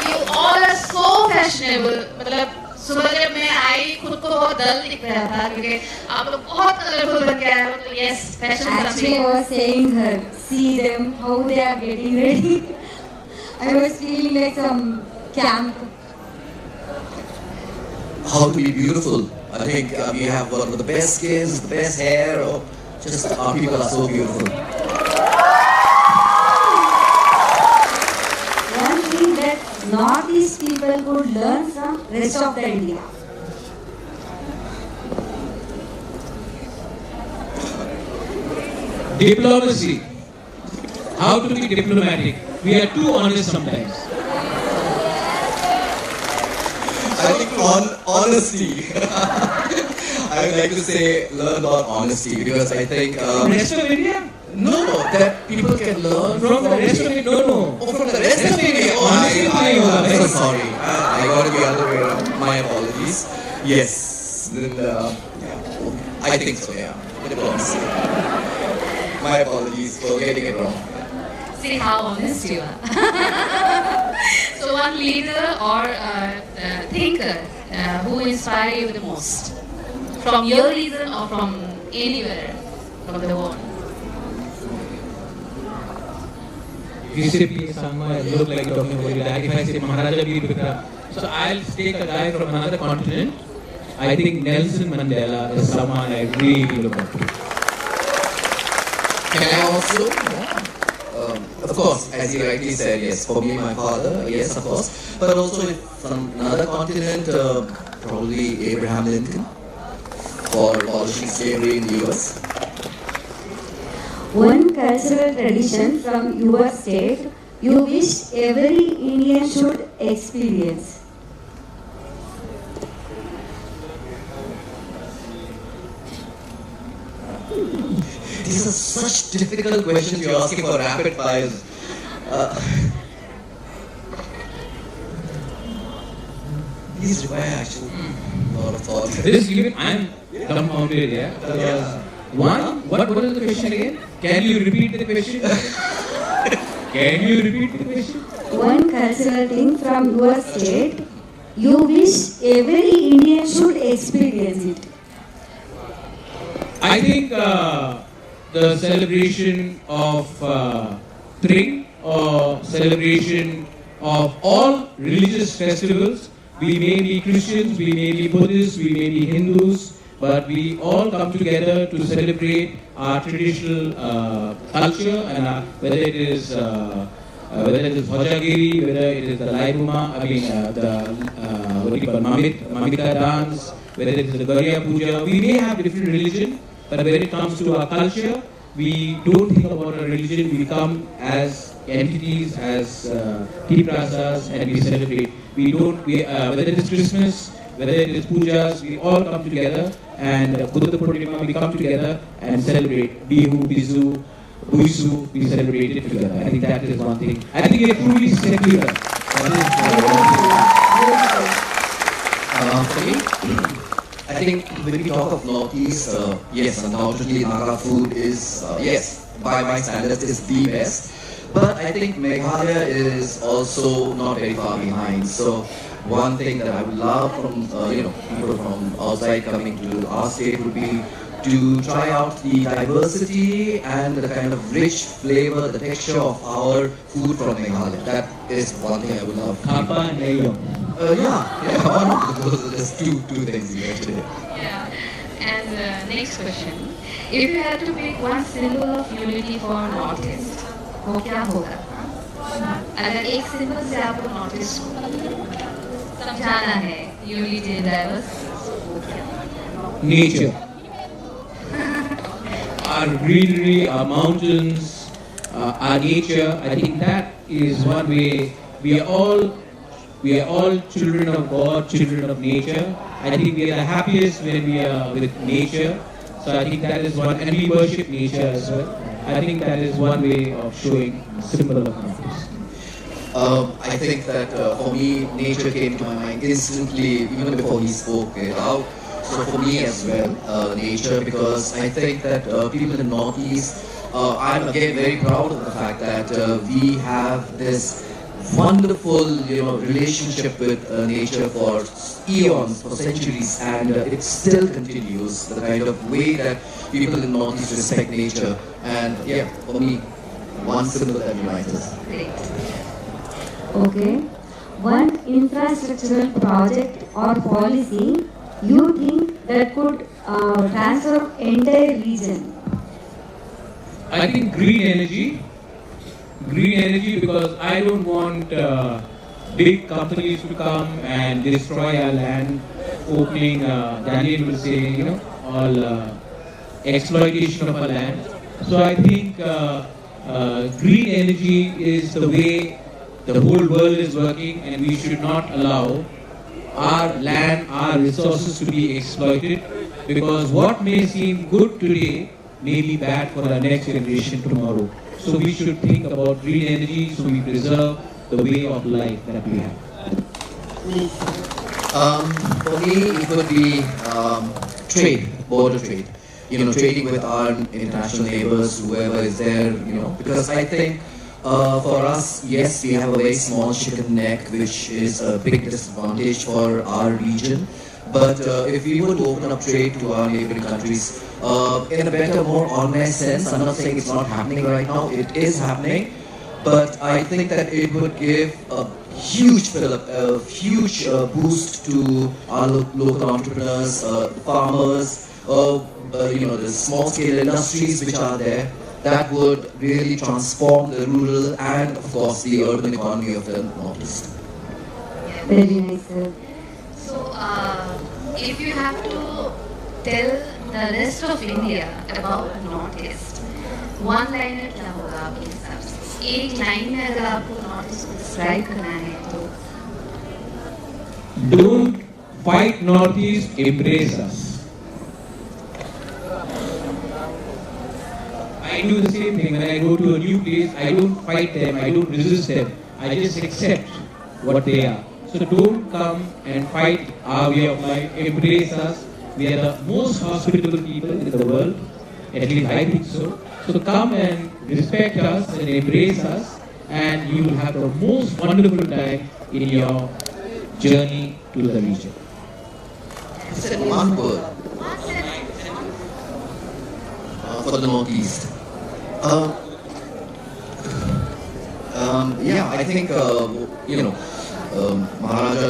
A: You all are so fashionable. मतलब सुबह जब मैं आई खुद को बहुत डल दिख रहा था क्योंकि आप लोग बहुत कलरफुल बन के आए हो. तो yes, fashion is
C: Actually, I
A: something.
C: was saying her, see them, how they are getting ready. I was feeling like some camp.
D: How to be beautiful. I think we have one of the best skins, the best hair. Just our people are so beautiful.
C: One thing that Northeast people could learn from rest of the India.
B: Diplomacy. How to be diplomatic. We are too honest sometimes.
D: I think honesty. I would like to say learn about honesty because I think
B: Rest of India?
D: no, that people can learn
B: From the rest of India? No.
D: Oh, from the rest of India. Oh, I'm so sorry. I got it the other way around. My apologies. Yes. Then, yeah. I think so. Yeah. It was. My apologies for getting it wrong.
A: See how honest you are. So one leader or thinker who inspire you the most? From your region or from anywhere from the world?
B: If you say P. Sangma, I look like you're talking about that. If I say Maharaja Veer Bikram, so I'll take a guy from another continent. I think Nelson Mandela is someone I really look up to.
D: Can I also? Of course, as you rightly said, yes. For me, my father, yes, of course. But also if from another continent, probably Abraham Lincoln for abolishing slavery in the US.
C: One cultural tradition from your state you wish every Indian should experience.
D: These are such difficult questions you're asking for rapid fires. These require actually a lot of thought.
B: This even I'm dumbfounded, yeah. One, what is the question again? Can you repeat the question? Can you repeat the question?
C: One cultural thing from your state you wish every Indian should experience it.
B: I think the celebration of Tring or celebration of all religious festivals. We may be Christians, we may be Buddhists, we may be Hindus, but we all come together to celebrate our traditional culture and whether it is Hojagiri, whether it is the Laibuma, what do you call Mamita dance, whether it is the Gariya Puja. We may have different religion, but when it comes to our culture, we don't think about our religion. We come as entities, as T-Prasas, and we celebrate. We don't. Whether it is Christmas, whether it is pujas, we all come together, and Buddha Purnima, we come together and celebrate. Bihu, Bizu, Buisu, we celebrate it together. I think that is one thing. I think we are truly secular.
D: For me, I think when we talk of Northeast, yes, undoubtedly Naga food is, yes, by my standards, is the best. But I think Meghalaya is also not very far behind. So one thing that I would love from people from outside coming to our state would be to try out the diversity and the kind of rich flavor, the texture of our food from Meghalaya. That is one thing I would love.
B: Kappa and Nayam.
D: Yeah. Those are just two things you mentioned.
A: Yeah. And next question. If you had to pick one symbol of unity for Northeast, वो क्या होगा? अगर एक symbol से आपको notice समझाना है unity diverse
B: Nature. Our greenery, our mountains, our nature. I think that is one way. We are all children of God, children of nature. I think we are the happiest when we are with nature. So I think that is one, and we worship nature as well. I think that is one way of showing symbol of Northeast.
D: I think that for me, nature came to my mind instantly, even before he spoke it out. So for me as well, nature, because I think that people in Northeast, I'm again very proud of the fact that we have this wonderful, relationship with nature for eons, for centuries, and it still continues. The kind of way that people in Northeast respect nature, and yeah, for me, one symbol that unites us.
C: Okay. One infrastructural project or policy you think that could transform entire region?
B: I think green energy. Green energy, because I don't want big companies to come and destroy our land, opening, Daniel will say, all exploitation of our land. So I think green energy is the way the whole world is working, and we should not allow our land, our resources to be exploited, because what may seem good today may be bad for our next generation tomorrow. So we should think about green energy so we preserve the way of life that we have.
D: For me, it would be trade, border trade. Trading with our international neighbors, whoever is there, because I think for us, yes, we have a very small chicken neck, which is a big disadvantage for our region. But if we were to open up trade to our neighboring countries in a better, more organized sense, I'm not saying it's not happening right now, it is happening. But I think that it would give a huge fillip, a huge boost to our local entrepreneurs, farmers, the small-scale industries which are there. That would really transform the rural and, of course, the urban economy of the Northeast.
C: Very nice, sir.
A: So, if you have to tell the rest of India about Northeast, one line क्या होगा आपके हिसाब से? एक line में अगर आपको Northeast को describe करना है तो
B: Don't fight Northeast, embrace us. I do the same thing when I go to a new place. I don't fight them, I don't resist them. I just accept what they are. So don't come and fight our way of life. Embrace us. We are the most hospitable people in the world. At least I think so. So come and respect us and embrace us, and you will have the most wonderful time in your journey to the region.
D: One word for the Northeast. I think Maharaja,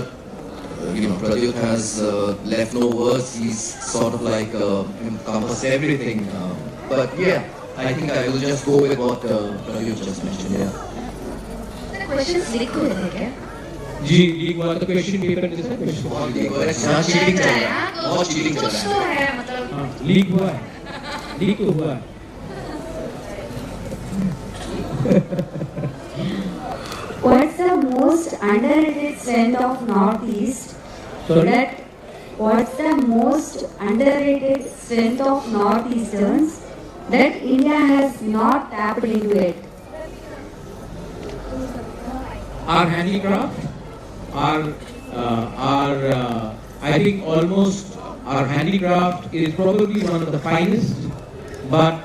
D: Pradyut has left no words. He's sort of like encompassed everything. But yeah, I think I will just go with what Pradyut just mentioned. Yeah.
A: The questions लिखो है क्या?
B: जी leak हुआ तो question paper में जैसा question
D: यहाँ cheating चल रहा है, बहुत cheating चल
A: कुछ
D: रहा
A: तो
D: है.
A: है मतलब
B: लीक हुआ है, लीक तो हुआ है.
C: What's the most underrated strength of Northeast?
B: Sorry?
C: What's the most underrated strength of Northeasterns that India has not tapped into it?
B: Our handicraft, I think almost our handicraft is probably one of the finest, but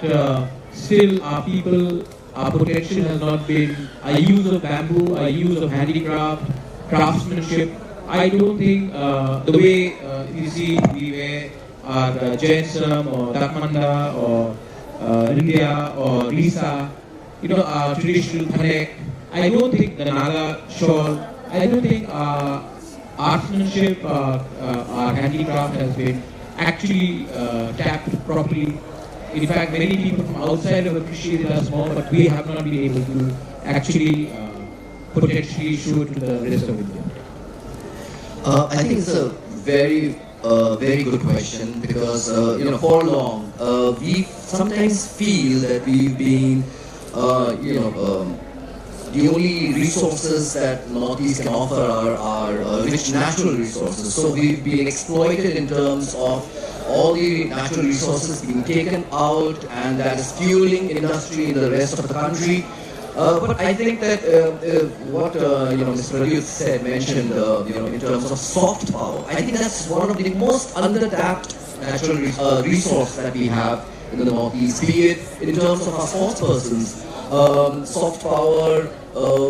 B: still our people, our potential has not been, our use of bamboo, our use of handicraft, craftsmanship. I don't think the way you see we wear our Jainsam or Dakmanda or India or Risa, our traditional Thanek. I don't think the Naga shawl, I don't think our artisanship, our handicraft has been actually tapped properly. In fact, many people from outside have appreciated us more, but we have not been able to actually potentially show it to the rest of India.
D: I think it's a very good question because for long we sometimes feel that we've been the only resources that Northeast can offer are rich natural resources. So we've been exploited in terms of all the natural resources being taken out, and that is fueling industry in the rest of the country. But I think that what Mr. Pradyut mentioned, in terms of soft power, I think that's one of the most under-tapped natural resource that we have in the Northeast. Be it in terms of our sportspersons, soft power,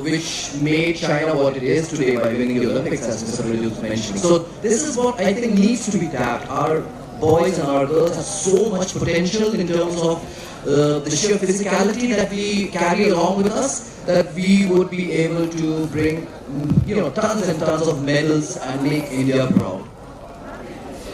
D: which made China what it is today by winning the Olympics, as Mr. Pradyut mentioned. So this is what I think needs to be tapped. Our boys and our girls have so much potential in terms of the sheer physicality that we carry along with us, that we would be able to bring tons and tons of medals and make India proud.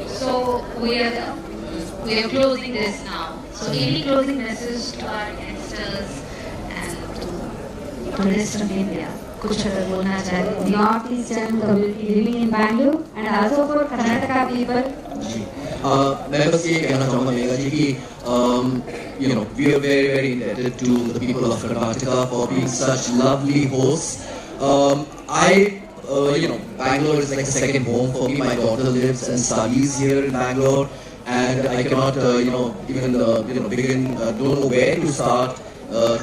A: So we are closing this now. So any closing message to our guests? youngsters and to the rest of India? कुछ अगर बोलना चाहे
C: North Eastern community living in Bangalore and also for Karnataka people.
D: मैं बस ये कहना चाहूँगा मेघा जी कि we are very very indebted to the people of Karnataka for being such lovely hosts. Bangalore is like a second home for me. My daughter lives and studies here in Bangalore, and I cannot even begin, don't know where to start.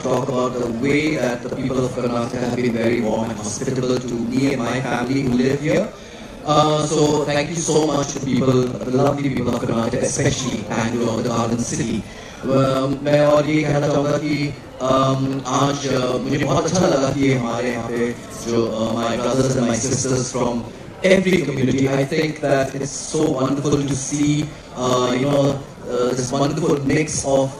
D: Talk about the way that the people of Karnataka have been very warm and hospitable to me and my family who live here. So thank you so much to the lovely people of Karnataka, especially Bangalore, the garden city. मैं और ये कहना चाहूँगा कि आज मुझे बहुत अच्छा लगा कि हमारे यहाँ पे जो my brothers and my sisters from every community. I think that it's so wonderful to see this wonderful mix of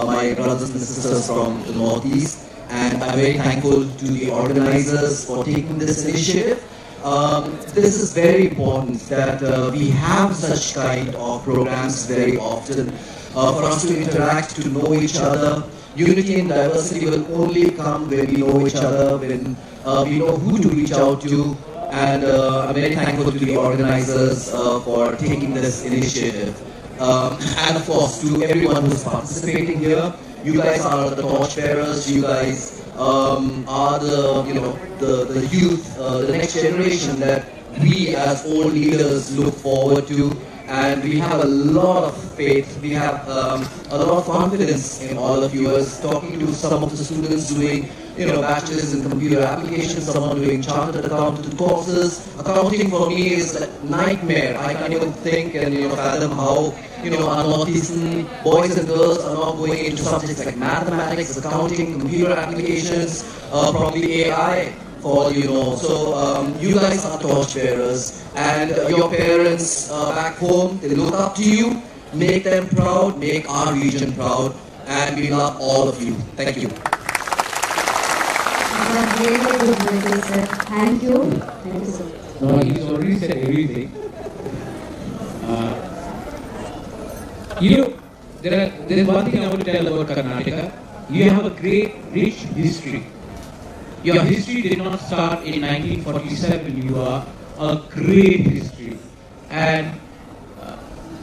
D: my brothers and sisters from the Northeast, and I'm very thankful to the organizers for taking this initiative. This is very important that we have such kind of programs very often for us to interact, to know each other. Unity and diversity will only come when we know each other, when we know who to reach out to, and I'm very thankful to the organizers for taking this initiative. And of course to everyone who's participating here. You guys are the torchbearers, you guys are the youth, the next generation that we as old leaders look forward to, and we have a lot of faith, we have a lot of confidence in all of you. I was talking to some of the students doing bachelors in computer applications, someone doing chartered accountant courses. Accounting for me is a nightmare. I can't even think and fathom how our Northeastern boys and girls are not going into subjects like mathematics, accounting, computer applications, probably AI for all you know. So you guys are torchbearers, and your parents back home, they look up to you. Make them proud, make our region proud, and we love all of you. Thank you.
C: Really good message, sir. Thank you. Thank you so much.
B: No, he's already said everything. There's one thing I want to tell about Karnataka. You have a great, rich history. Your history did not start in 1947. You are a great history, and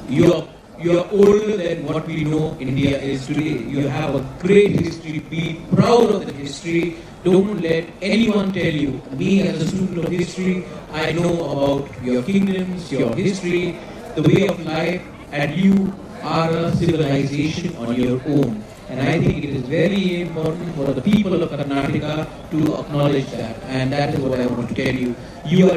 B: you are older than what we know India is today. You have a great history. Be proud of the history. Don't let anyone tell you. Me as a student of history, I know about your kingdoms, your history, the way of life, and you are a civilization on your own. And I think it is very important for the people of Karnataka to acknowledge that. And that is what I want to tell you. Your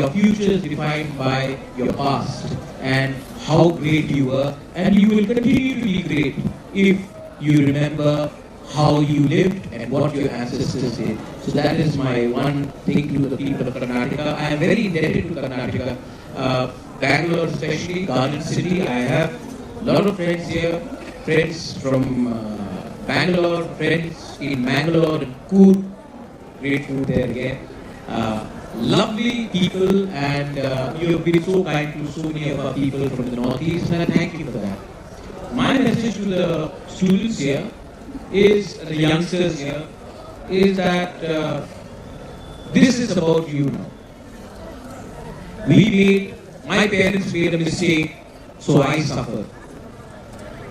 B: future is defined by your past and how great you were. And you will continue to be great if you remember how you lived and what your ancestors did. So that is my one thing to the people of Karnataka. I am very indebted to Karnataka. Bangalore especially, Garden City. I have a lot of friends here, friends from Bangalore, friends in Mangalore and Coorg. Great food there again. Lovely people, and you have been so kind to so many of our people from the Northeast, and I thank you for that. My message to the students here is, the youngsters here, is that this is about you now. My parents made a mistake, so I suffered.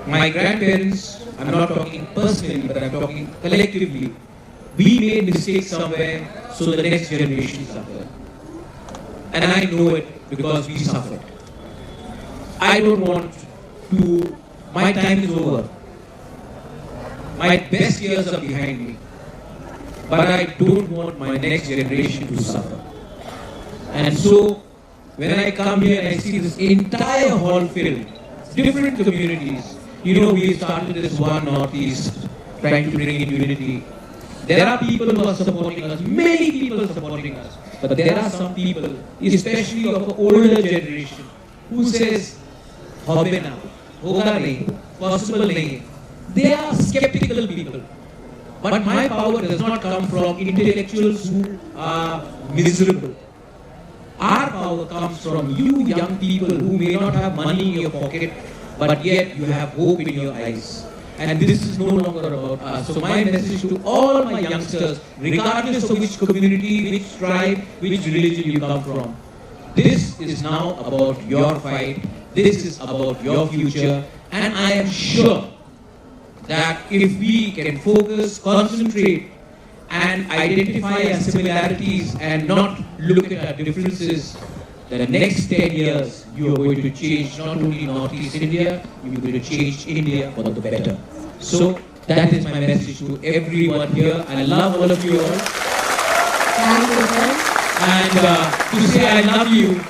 B: My grandparents, I'm not talking personally, but I'm talking collectively, we made mistakes somewhere, so the next generation suffered. And I know it because we suffered. I don't want to, my time is over. My best years are behind me. But I don't want my next generation to suffer. And so, when I come here and I see this entire hall filled, different communities, we started this one Northeast, trying to bring in unity. There are people who are supporting us, many people are supporting us. But there are some people, especially of the older generation, who says, "Hobe na, hoga nahi, possible nahi." They are skeptical people. But my power does not come from intellectuals who are miserable. Our power comes from you young people who may not have money in your pocket, but yet you have hope in your eyes. and this is no longer about us. So my message to all my youngsters, regardless of which community, which tribe, which religion you come from, this is now about your fight, this is about your future, and I am sure that if we can focus, concentrate, and identify our similarities and not look at our differences, the next 10 years you are going to change not only Northeast India, you are going to change India for the better. So that is my message to everyone here. I love all of you all.
C: Thank you, sir.
B: And to say I love you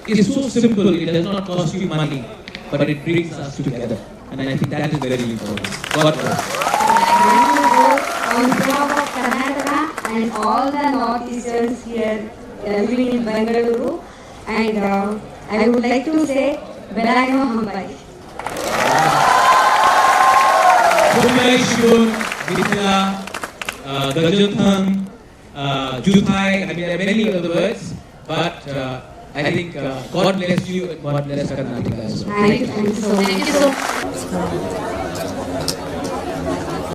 B: is so simple, it does not cost you money, but it brings us together. And I think that is very important. God bless.
C: Thank you both on behalf of Karnataka and all the Northeasterns here living in Bengaluru. And I would like to say, Belano Hambai.
B: Kumai Shibun, Mithila, Gajanthang, Juthai, I mean there are many other words, but I think God bless you and God bless Karnataka as well.
C: Thank you so much.
A: Thank you so much.